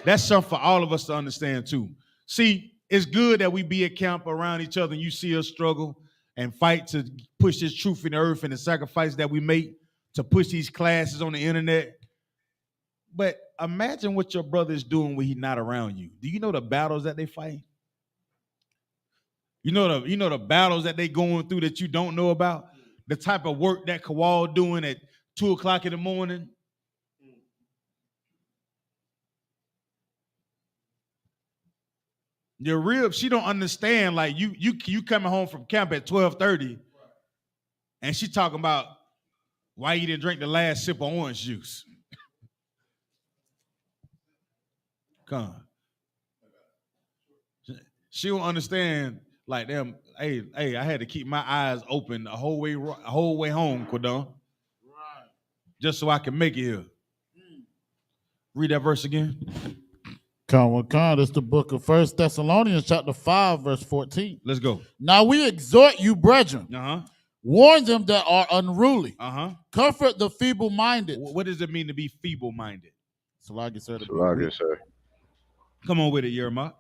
that's something for all of us to understand too. See, it's good that we be at camp around each other and you see us struggle and fight to push this truth in the earth and the sacrifice that we make to push these classes on the internet. But imagine what your brother is doing when he's not around you. Do you know the battles that they fight? You know the battles that they going through that you don't know about? The type of work that Kawal doing at 2:00 in the morning. Your rib, she don't understand. Like you coming home from camp at 12:30, and she talking about why you didn't drink the last sip of orange juice. Come. She don't understand. Like them. Hey, I had to keep my eyes open the whole way home, Quadon. Right. Just so I can make it here. Read that verse again. Come. It's the book of 1 Thessalonians chapter 5, verse 14. Let's go. "Now we exhort you, brethren, warn them that are unruly, comfort the feeble-minded." What does it mean to be feeble-minded? Salagi, sir. Sir. Come on with it, Yerma.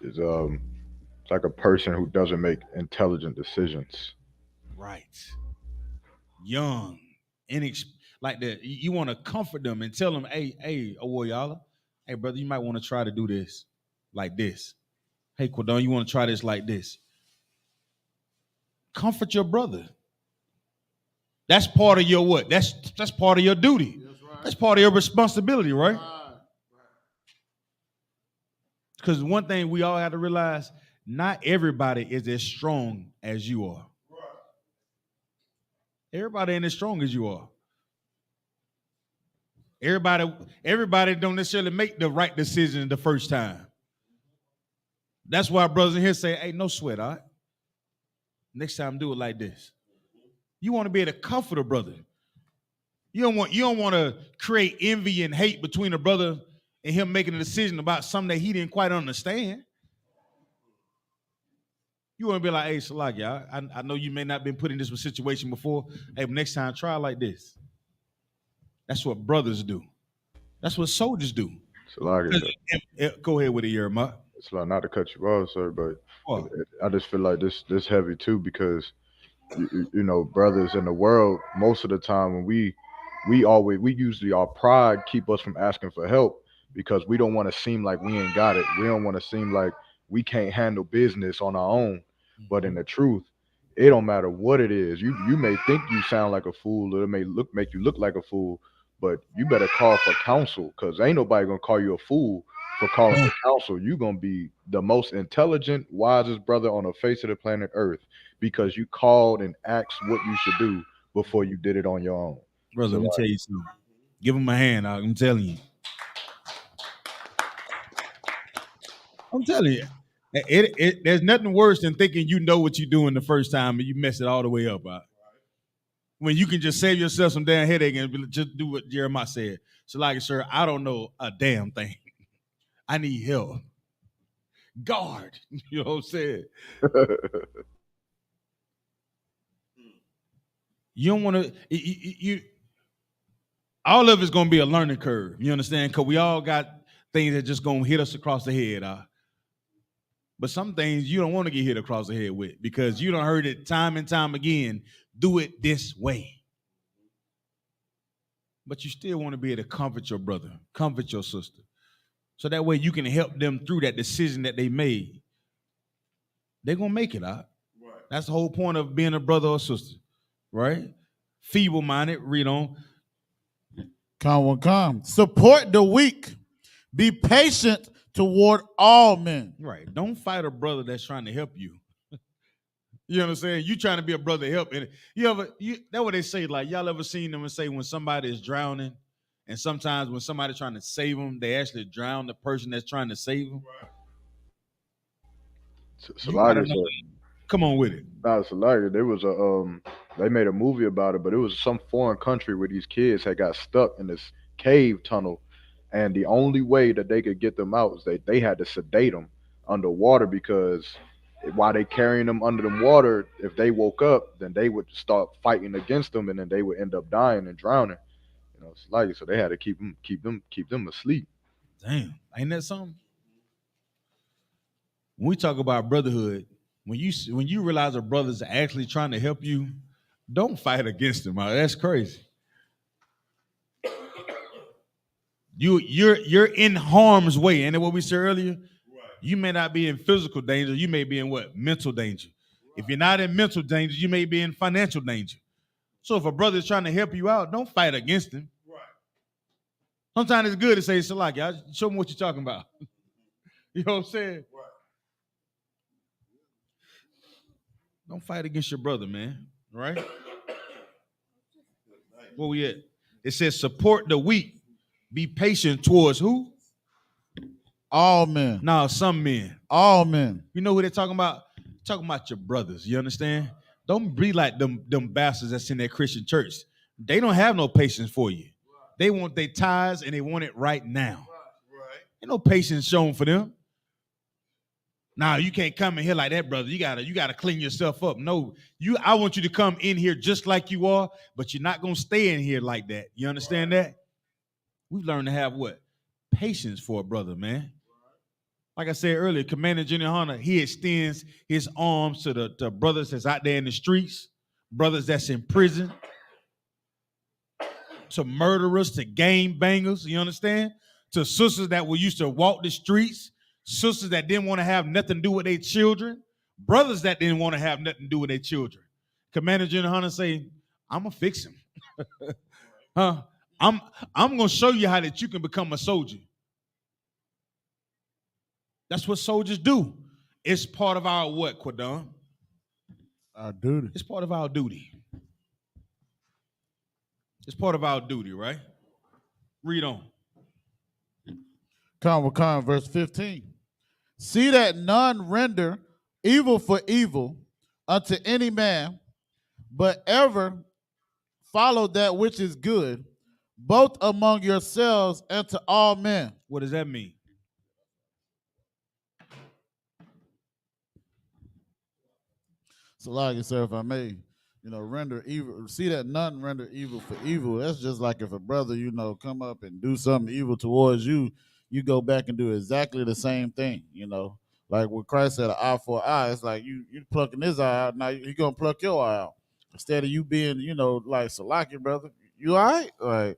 It's like a person who doesn't make intelligent decisions. Right. Young, like that. You want to comfort them and tell them, hey, Awoyala, hey, brother, you might want to try to do this like this. Hey, Quadon, you want to try this like this. Comfort your brother. That's part of your what? That's part of your duty. That's right. That's part of your responsibility, right? Because one thing we all have to realize, not everybody is as strong as you are. Everybody ain't as strong as you are. Everybody don't necessarily make the right decision the first time. That's why brothers in here say, hey, no sweat, all right? Next time do it like this. You want to be able to comfort a brother. You don't want to create envy and hate between a brother and him making a decision about something that he didn't quite understand. You want to be like, hey, Salaki, I know you may not have been put in this situation before. Hey, but next time try like this. That's what brothers do. That's what soldiers do. Salaki, go ahead with it, Yerma. It's not to cut you off, sir, but I just feel like this heavy too because you know, brothers in the world, most of the time when we usually our pride keep us from asking for help because we don't want to seem like we ain't got it. We don't want to seem like we can't handle business on our own. But in the truth, it don't matter what it is. You may think you sound like a fool, or it may make you look like a fool, but you better call for counsel because ain't nobody gonna call you a fool for calling for counsel. You're gonna be the most intelligent, wisest brother on the face of the planet Earth because you called and asked what you should do before you did it on your own. Brother, let me tell you something. Give him a hand. I'm telling you. I'm telling you. There's nothing worse than thinking you know what you're doing the first time and you mess it all the way up. When you can just save yourself some damn headache and just do what Jeremiah said. So, like, sir, I don't know a damn thing. I need help. God, you know what I'm saying? You don't want to. You all of it's gonna be a learning curve. You understand? Because we all got things that just gonna hit us across the head. But some things you don't want to get hit across the head with because you done heard it time and time again. Do it this way. But you still want to be able to comfort your brother, comfort your sister. So that way you can help them through that decision that they made. They're going to make it out. Right. That's the whole point of being a brother or sister, right? Feeble-minded, read on. Come. Support the weak. Be patient toward all men. Right. Don't fight a brother that's trying to help you. You know what I'm saying? You trying to be a brother help. And that's what they say. Like, y'all ever seen them and say when somebody is drowning, and sometimes when somebody's trying to save them, they actually drown the person that's trying to save them. Come on with it. It's hilarious. There was they made a movie about it, but it was some foreign country where these kids had got stuck in this cave tunnel, and the only way that they could get them out was they had to sedate them underwater because while they carrying them under the water, if they woke up, then they would start fighting against them, and then they would end up dying and drowning. You know, it's like so they had to keep them asleep. Damn, ain't that something? When we talk about brotherhood, when you realize a brother's actually trying to help you, don't fight against them. That's crazy. You're in harm's way, ain't that what we said earlier? You may not be in physical danger. You may be in what? Mental danger. If you're not in mental danger, you may be in financial danger. So if a brother is trying to help you out, don't fight against him. Right. Sometimes it's good to say, Salaki, y'all show me what you're talking about. You know what I'm saying? Right. Don't fight against your brother, man. Right? Where we at? It says support the weak. Be patient towards who? All men. No, some men. All men. You know who they're talking about? Talking about your brothers. You understand? Don't be like them bastards that's in that Christian church. They don't have no patience for you. They want their tithes and they want it right now. Ain't no patience shown for them. Now you can't come in here like that, brother. You gotta clean yourself up. No, I want you to come in here just like you are, but you're not gonna stay in here like that. You understand that? We've learned to have what? Patience for a brother, man. Like I said earlier, Commander General Hunter, he extends his arms to the brothers that's out there in the streets, brothers that's in prison, to murderers, to gang bangers, you understand? To sisters that were used to walk the streets, sisters that didn't want to have nothing to do with their children, brothers that didn't want to have nothing to do with their children. Commander General Hunter say, I'm gonna fix him. I'm gonna show you how that you can become a soldier. That's what soldiers do. It's part of our what, Quadon? Our duty. It's part of our duty. It's part of our duty, right? Read on. Con, verse 15. See that none render evil for evil unto any man, but ever follow that which is good, both among yourselves and to all men. What does that mean? So, like, sir, if I may, render evil. See that none render evil for evil. That's just like if a brother, come up and do something evil towards you, you go back and do exactly the same thing. Like what Christ said, an eye for an eye. It's like you plucking his eye out. Now you gonna pluck your eye out instead of you being, like Salaki, brother. You all right? Like,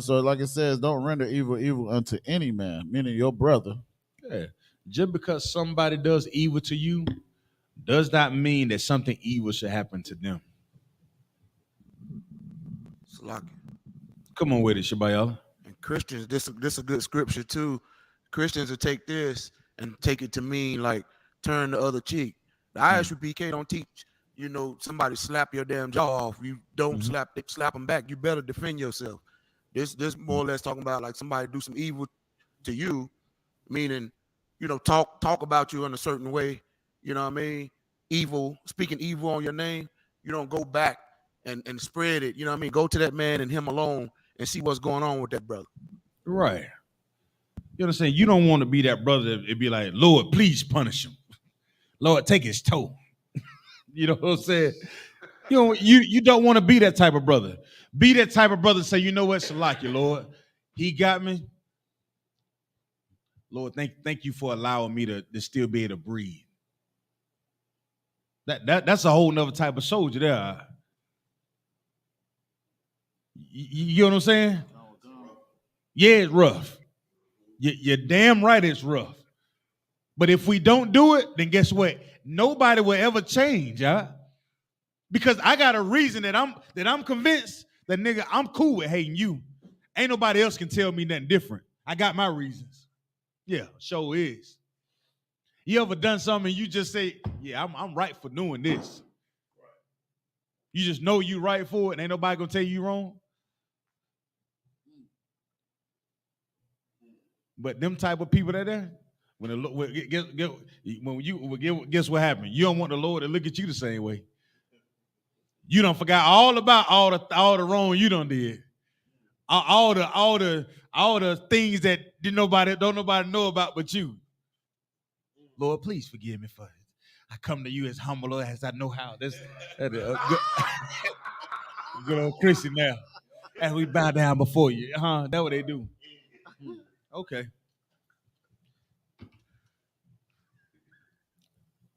so like it says, don't render evil unto any man, meaning your brother. Yeah. Just because somebody does evil to you does not mean that something evil should happen to them. Salaki. Come on with it, Shabayala. And Christians, this a good scripture too. Christians will take this and take it to mean like turn the other cheek. The ISUPK don't teach, somebody slap your damn jaw off. You don't slap them back. You better defend yourself. This more or less talking about like somebody do some evil to you, meaning talk about you in a certain way, you know what I mean? Speaking evil on your name, you don't go back and spread it, you know what I mean? Go to that man and him alone and see what's going on with that brother. Right. You know what I'm saying? You don't want to be that brother that be like, Lord, please punish him. Lord, take his toe. You know what I'm saying? You don't want to be that type of brother. Be that type of brother. Say, you know what, Salaki, Lord, he got me. Lord, thank you for allowing me to still be able to breathe. That's a whole nother type of soldier there. You know what I'm saying? Yeah, it's rough. You're damn right it's rough. But if we don't do it, then guess what? Nobody will ever change, because I got a reason that I'm convinced that, nigga, I'm cool with hating you. Ain't nobody else can tell me nothing different. I got my reasons. Yeah, sure is. You ever done something and you just say, yeah, I'm right for doing this. You just know you right for it and ain't nobody gonna tell you wrong. But them type of people that there, guess what happened? You don't want the Lord to look at you the same way. You done forgot all about all the wrong you done did. All the things that don't nobody know about but you. Lord, please forgive me for it. I come to you as humble as I know how. That's a good old Christian now. As we bow down before you. That's what they do. Okay.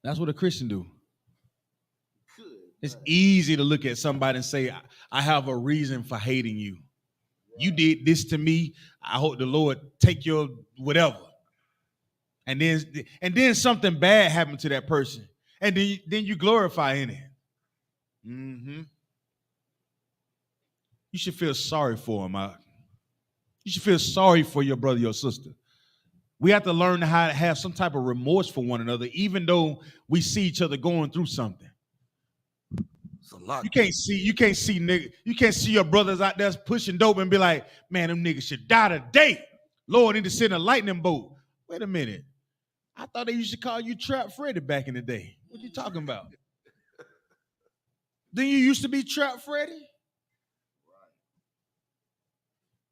That's what a Christian do. It's easy to look at somebody and say, I have a reason for hating you. You did this to me. I hope the Lord take your whatever. And then something bad happened to that person. And then you glorify in it. Mm-hmm. You should feel sorry for him. You should feel sorry for your brother, your sister. We have to learn how to have some type of remorse for one another, even though we see each other going through something. You can't see your brothers out there pushing dope and be like, man, them niggas should die today. Lord need to send a lightning bolt. Wait a minute. I thought they used to call you Trap Freddy back in the day. What you talking about? Then you used to be Trap Freddy?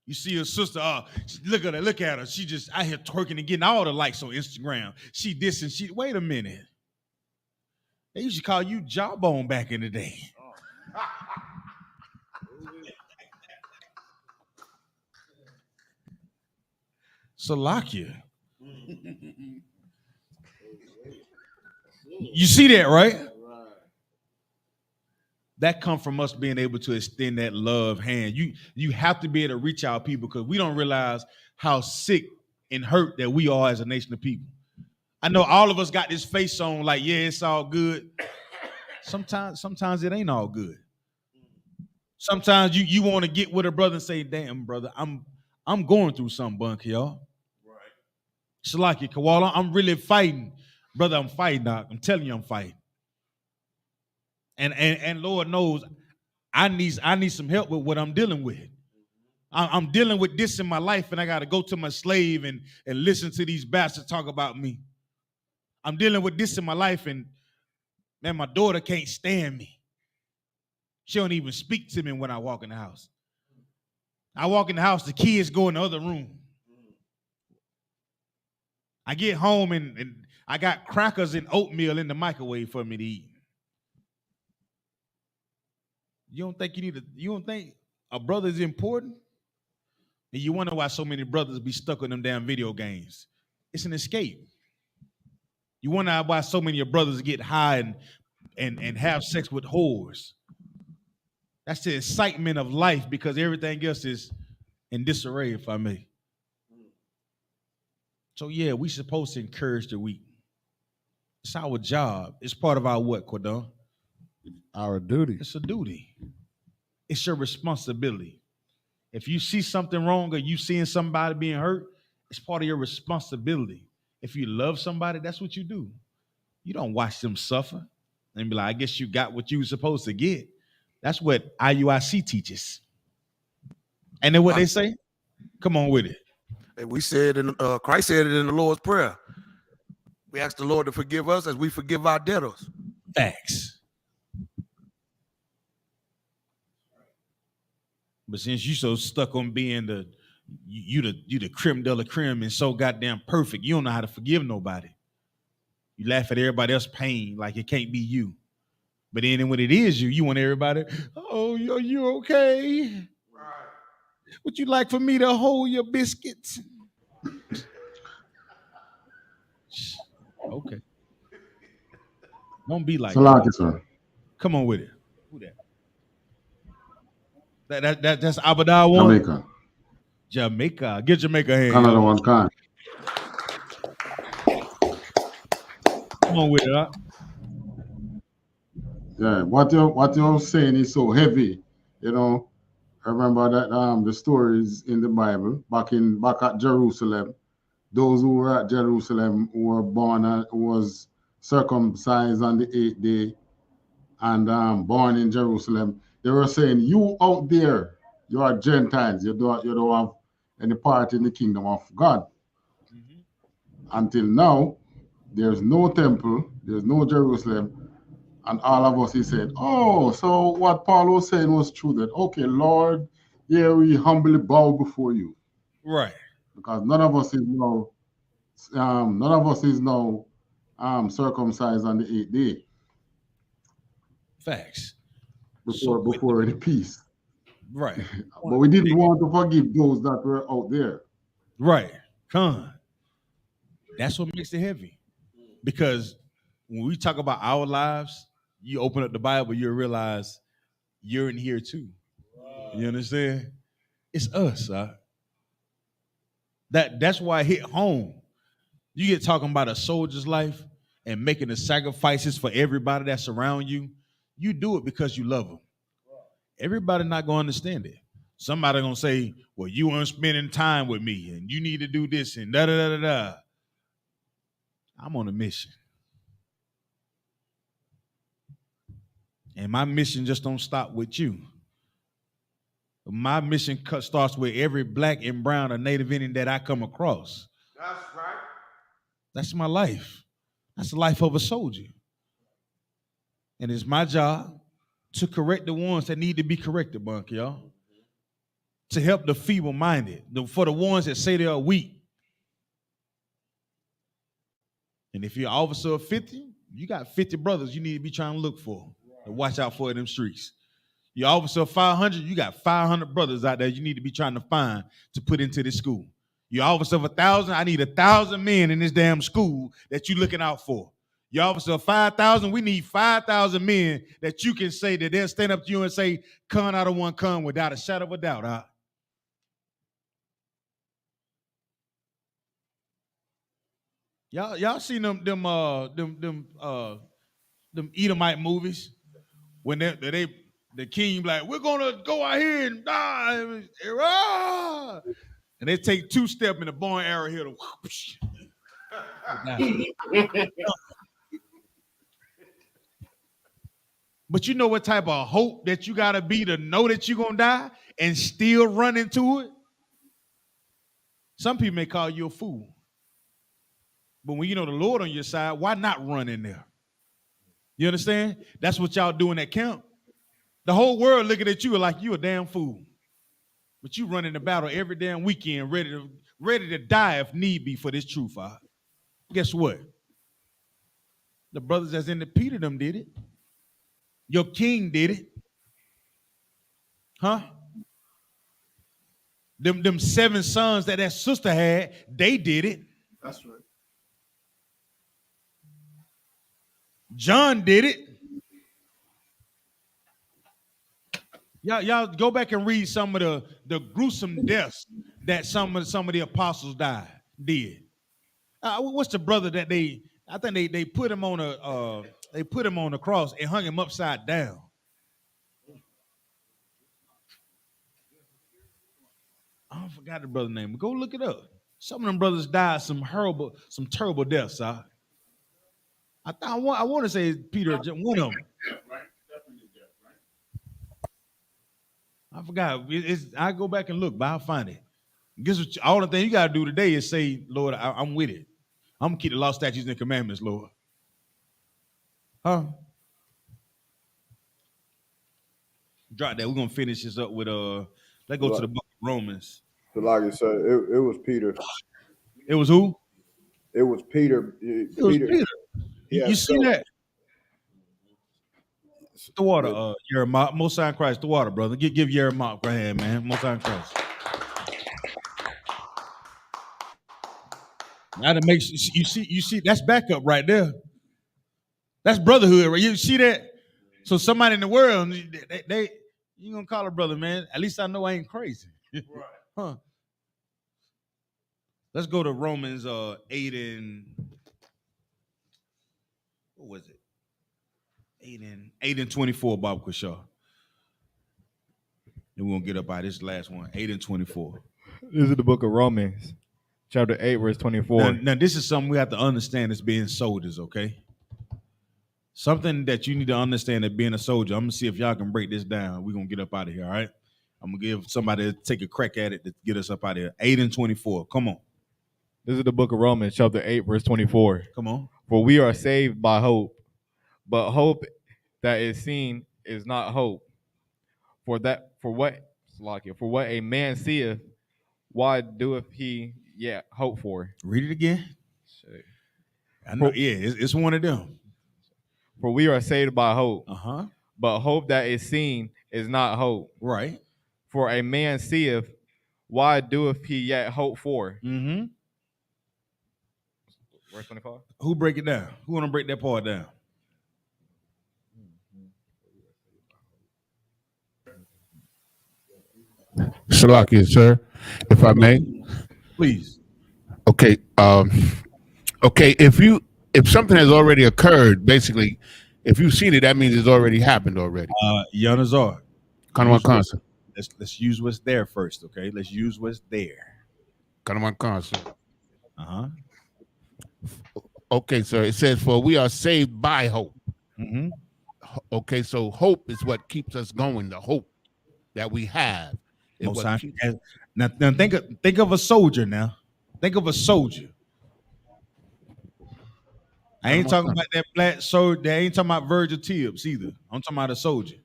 You see your sister, look at her. She just out here twerking and getting all the likes on Instagram. She this and she, wait a minute. They used to call you Jawbone back in the day. Salakia. You see that, right? That comes from us being able to extend that love hand. You have to be able to reach out people because we don't realize how sick and hurt that we are as a nation of people. I know all of us got this face on like, yeah, it's all good. Sometimes it ain't all good. Sometimes you want to get with a brother and say, damn, brother, I'm going through something, bunk, y'all. Right. Shalaki, Kawala, I'm really fighting. Brother, I'm fighting, Doc. I'm telling you I'm fighting. And Lord knows I need some help with what I'm dealing with. I'm dealing with this in my life, and I got to go to my slave and listen to these bastards talk about me. I'm dealing with this in my life, and man, my daughter can't stand me. She don't even speak to me when I walk in the house. I walk in the house, the kids go in the other room. I get home and I got crackers and oatmeal in the microwave for me to eat. You don't think a brother is important? And you wonder why so many brothers be stuck on them damn video games. It's an escape. You wonder why so many of your brothers get high and have sex with whores. That's the excitement of life because everything else is in disarray, if I may. So yeah, we supposed to encourage the weak. It's our job. It's part of our what, Cordon? Our duty. It's a duty. It's your responsibility. If you see something wrong or you seeing somebody being hurt, it's part of your responsibility. If you love somebody, that's what you do. You don't watch them suffer and be like, I guess you got what you were supposed to get. That's what IUIC teaches. And then what they say? Come on with it. And we said, Christ said it in the Lord's Prayer. We ask the Lord to forgive us as we forgive our debtors. Facts. But since you so stuck on being you the creme de la creme and so goddamn perfect, you don't know how to forgive nobody. You laugh at everybody else's pain like it can't be you. But then when it is you, you want everybody, oh, you okay? Right. Would you like for me to hold your biscuits? Okay. Don't be like Salaki, sir. Come on with it. Who that? That's Abadar one? Jamaica. Jamaica. Get Jamaica hand. Canada Yo. one kind. Come on with it, huh? Yeah, what you're saying is so heavy. You know, I remember that the stories in the Bible back at Jerusalem. Those who were at Jerusalem who were born who was circumcised on the 8th day and born in Jerusalem. They were saying, "You out there, you are Gentiles. You don't have any part in the kingdom of God." Until now, there's no temple, there's no Jerusalem, and all of us, he said, "Oh, so what Paul was saying was true. That okay, Lord, yeah, we humbly bow before you." Right. Because none of us is now circumcised on the 8th day. Facts. Before the peace. Right. But we didn't want to forgive those that were out there. Right. That's what makes it heavy. Because when we talk about our lives, you open up the Bible, you'll realize you're in here too. You understand? It's us, huh? That's why I hit home. You get talking about a soldier's life and making the sacrifices for everybody that's around you. You do it because you love them. Everybody not gonna understand it. Somebody gonna say, "Well, you weren't spending time with me, and you need to do this and da da da da da." I'm on a mission, and my mission just don't stop with you. My mission starts with every black and brown or Native Indian that I come across. That's right. That's my life. That's the life of a soldier. And it's my job to correct the ones that need to be corrected, Bunk, y'all. To help the feeble-minded, for the ones that say they are weak. And if you're an officer of 50, you got 50 brothers you need to be trying to look for and watch out for in them streets. You're officer of 500, you got 500 brothers out there you need to be trying to find to put into this school. You're officer of 1,000, I need 1,000 men in this damn school that you're looking out for. You're officer of 5,000, we need 5,000 men that you can say that they'll stand up to you and say, "Con out of one con," without a shadow of a doubt, huh? Y'all seen them Edomite movies when the king like, "We're gonna go out here and die," and they take 2 steps and the bow and arrow hit them. But you know what type of hope that you gotta be to know that you're gonna die and still run into it? Some people may call you a fool. But when you know the Lord on your side, why not run in there? You understand? That's what y'all do in that camp. The whole world looking at you like you a damn fool. But you running the battle every damn weekend, ready to die if need be for this truth. Guess what? The brothers that's in the Peter them did it. Your king did it. Huh? Them 7 sons that sister had, they did it. That's right. John did it. Y'all go back and read some of the gruesome deaths that some of the apostles did. What's the brother that I think they put him on a cross and hung him upside down. I forgot the brother's name. Go look it up. Some of them brothers died some terrible deaths. I want to say Peter, one of them. I forgot. I go back and look, but I'll find it. Guess what? All the thing you gotta do today is say, "Lord, I'm with it. I'm gonna keep the law, statutes, and commandments, Lord. Huh? Drop that. We're gonna finish this up with let's go to the book of Romans. So like you said, it was Peter. It was who? It was Peter. It was Peter. You see that? The water, Jeremiah. Most High in Christ, the water, brother. Give Jeremiah. Go ahead, man. Most High in Christ. Now to make you see that's backup right there. That's brotherhood, right? You see that? So somebody in the world, they you gonna call a brother, man. At least I know I ain't crazy. Right. Huh. Let's go to Romans 8 and what was it? 8 and 24, Bob Quishaw. And we're gonna get up by this last one, 8 and 24. This is the book of Romans, chapter 8, verse 24. Now this is something we have to understand as being soldiers, okay? Something that you need to understand as being a soldier. I'm gonna see if y'all can break this down. We're gonna get up out of here, all right? I'm gonna give somebody to take a crack at it to get us up out of here. 8 and 24. Come on. This is the book of Romans, chapter 8, verse 24. Come on. For we are saved by hope, but hope that is seen is not hope. For what a man seeth, why doeth he yet hope for? Read it again. I know, it's one of them. For we are saved by hope. Uh-huh. But hope that is seen is not hope. Right. For a man seeth, why doeth he yet hope for? Mm-hmm. Verse 25. Who break it down? Who want to break that part down? Salakia, sir, if I may. Please. Okay. Okay. If something has already occurred, basically, if you've seen it, that means it's already happened already. Yanazar. Let's use what's there first, okay? Let's use what's there. Uh-huh. Okay, sir. It says, for we are saved by hope. Mm-hmm. Okay, so hope is what keeps us going, the hope that we have. Now think of a soldier now. Think of a soldier. I ain't talking about that black soldier. I ain't talking about Virgil Tibbs either. I'm talking about a soldier.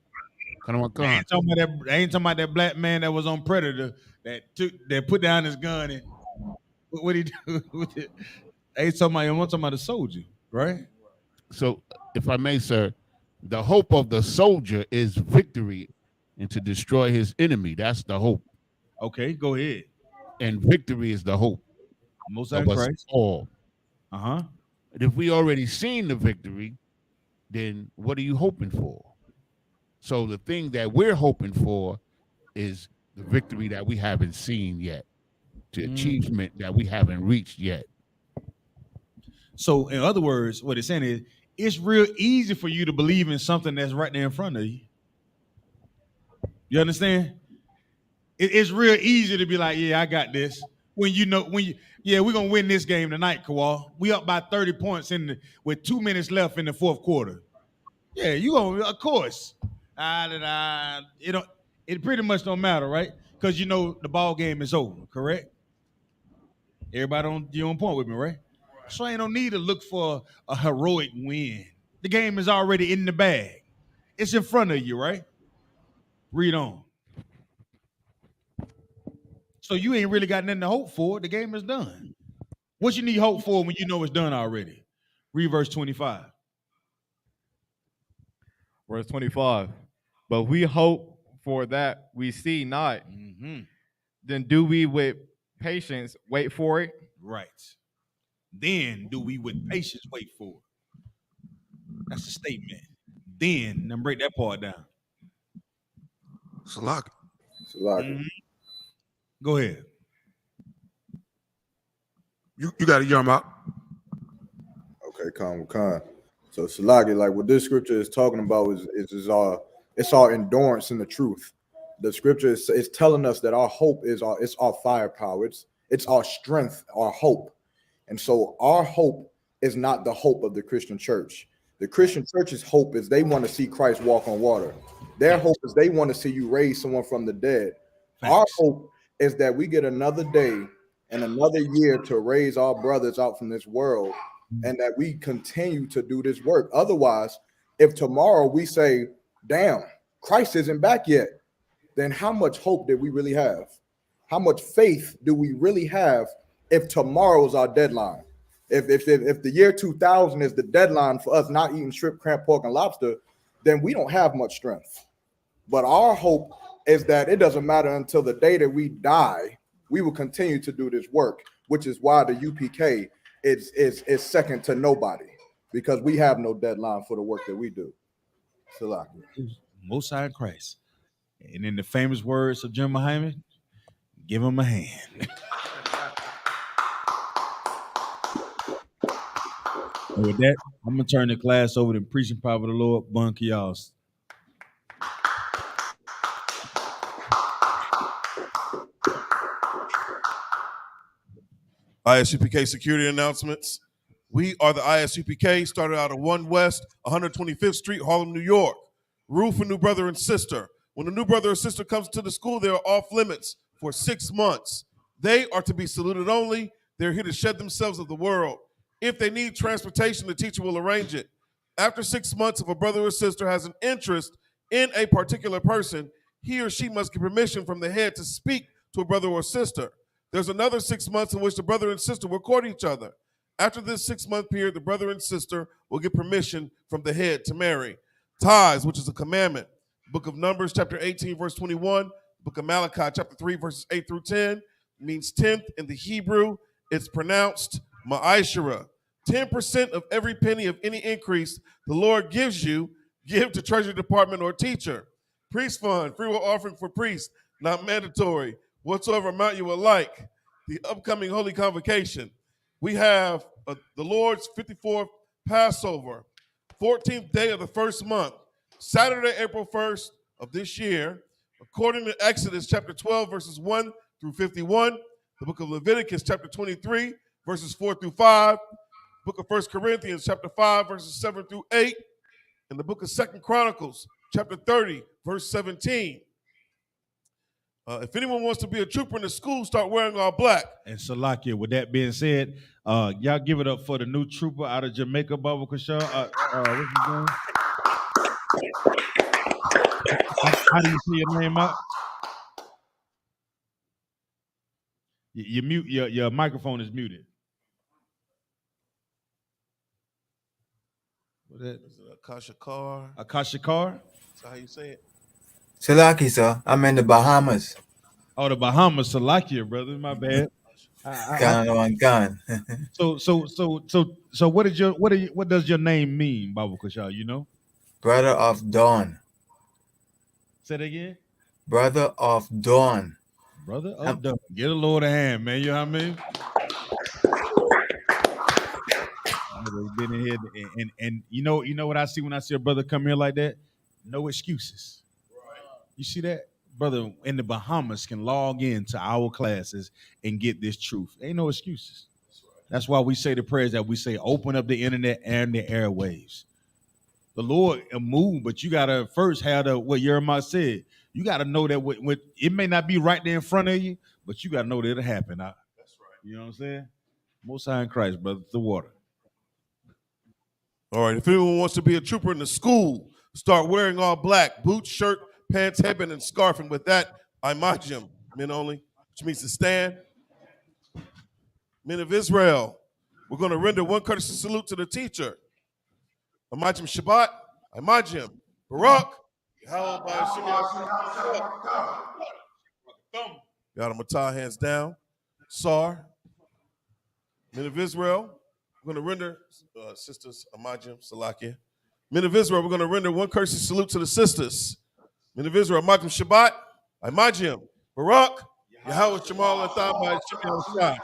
I ain't talking about that black man that was on Predator that put down his gun and what he do with it. I'm talking about a soldier, right? So, if I may, sir, the hope of the soldier is victory and to destroy his enemy. That's the hope. Okay, go ahead. And victory is the hope. Most of us Christ. all. Uh-huh. And if we already seen the victory, then what are you hoping for? So the thing that we're hoping for is the victory that we haven't seen yet, the achievement that we haven't reached yet. So in other words, what it's saying is it's real easy for you to believe in something that's right there in front of you. You understand? It's real easy to be like, yeah, I got this. We're gonna win this game tonight, Kawal. We up by 30 points with 2 minutes left in the fourth quarter. Yeah, you gonna, of course. It pretty much don't matter, right? Because the ball game is over, correct? Everybody you on point with me, right? So I don't need to look for a heroic win. The game is already in the bag. It's in front of you, right? Read on. So you ain't really got nothing to hope for. The game is done. What you need hope for when you know it's done already? Read verse 25. Verse 25. But we hope for that we see not. Mm-hmm. Then do we with patience wait for it? Right. Then do we with patience wait for it. That's the statement. Then break that part down. Salak. Mm-hmm. Go ahead. You got it, Yarmouth. Okay, Khan. So Salaki, like what this scripture is talking about is our endurance in the truth. The scripture is telling us that our hope is our firepower. It's our strength, our hope. And so our hope is not the hope of the Christian church. The Christian church's hope is they want to see Christ walk on water. Their hope is they want to see you raise someone from the dead. Thanks. Our hope is that we get another day and another year to raise our brothers out from this world, and that we continue to do this work. Otherwise, if tomorrow we say, damn, Christ isn't back yet, then how much hope did we really have? How much faith do we really have if tomorrow is our deadline? If the year 2000 is the deadline for us not eating shrimp, crab, pork, and lobster, then we don't have much strength. But our hope is that it doesn't matter until the day that we die, we will continue to do this work, which is why the UPK is second to nobody, because we have no deadline for the work that we do. Most High in Christ. And in the famous words of Jim Muhammad, give him a hand. And with that, I'm gonna turn the class over to preaching power of the Lord, Bun Kiyos. ISUPK security announcements. We are the ISUPK, started out of 1 West, 125th Street, Harlem, New York. Rule for new brother and sister. When a new brother or sister comes to the school, they are off limits for 6 months. They are to be saluted only. They're here to shed themselves of the world. If they need transportation, the teacher will arrange it. After 6 months, if a brother or sister has an interest in a particular person, he or she must get permission from the head to speak to a brother or sister. There's another 6 months in which the brother and sister will court each other. After this 6-month period, the brother and sister will get permission from the head to marry. Tithes, which is a commandment. Book of Numbers, chapter 18, verse 21. Book of Malachi, chapter 3, verses 8 through 10. Means 10th in the Hebrew. It's pronounced ma'ashera. 10% of every penny of any increase the Lord gives you, give to Treasury Department or teacher. Priest fund, free will offering for priests, not mandatory. Whatsoever amount you would like. The upcoming Holy Convocation. We have the Lord's 54th Passover, 14th day of the first month, Saturday, April 1st of this year, according to Exodus chapter 12, verses 1 through 51, the book of Leviticus chapter 23, verses 4 through 5, book of 1 Corinthians chapter 5, verses 7 through 8, and the book of 2 Chronicles chapter 30, verse 17. If anyone wants to be a trooper in the school, start wearing all black. And Salakia, with that being said, y'all give it up for the new trooper out of Jamaica, Baba Kashaw. What's his name? How do you say your name out? You mute your microphone is muted. What is it? Akasha Carr. Akasha Carr? Is that how you say it? Salaki, sir. I'm in the Bahamas. Oh, the Bahamas, Salakia, brother. My bad. Gone. So what does your name mean, Baba Kashaw, you know? Brother of Dawn. Say that again? Brother of Dawn. Brother of Dawn. Get a Lord a hand, man. You know what I mean? Been in here and you know what I see when I see a brother come here like that? No excuses. You see that? Brother in the Bahamas can log into our classes and get this truth. Ain't no excuses. That's why we say the prayers that we say, open up the internet and the airwaves. The Lord will move, but you gotta first have what Jeremiah said. You gotta know that what it may not be right there in front of you, but you gotta know that it'll happen. That's right. You know what I'm saying? Most High in Christ, brother, the water. All right, if anyone wants to be a trooper in the school, start wearing all black, boots, shirt, pants, headband, and scarf. And with that, imajim, men only, which means to stand. Men of Israel, we're going to render one courtesy salute to the teacher. Imajim Shabbat, imajim, Barak, Yahweh by Yadam hands down. Sar, men of Israel, we're going to render, sisters, Imajim, Salakia. Men of Israel, we're going to render one courtesy salute to the sisters. Men of Israel, Imajim Shabbat, Imajim, Barak, Yahweh Shemal Atham by Shemal Shah.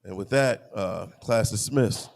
And with that, class dismissed.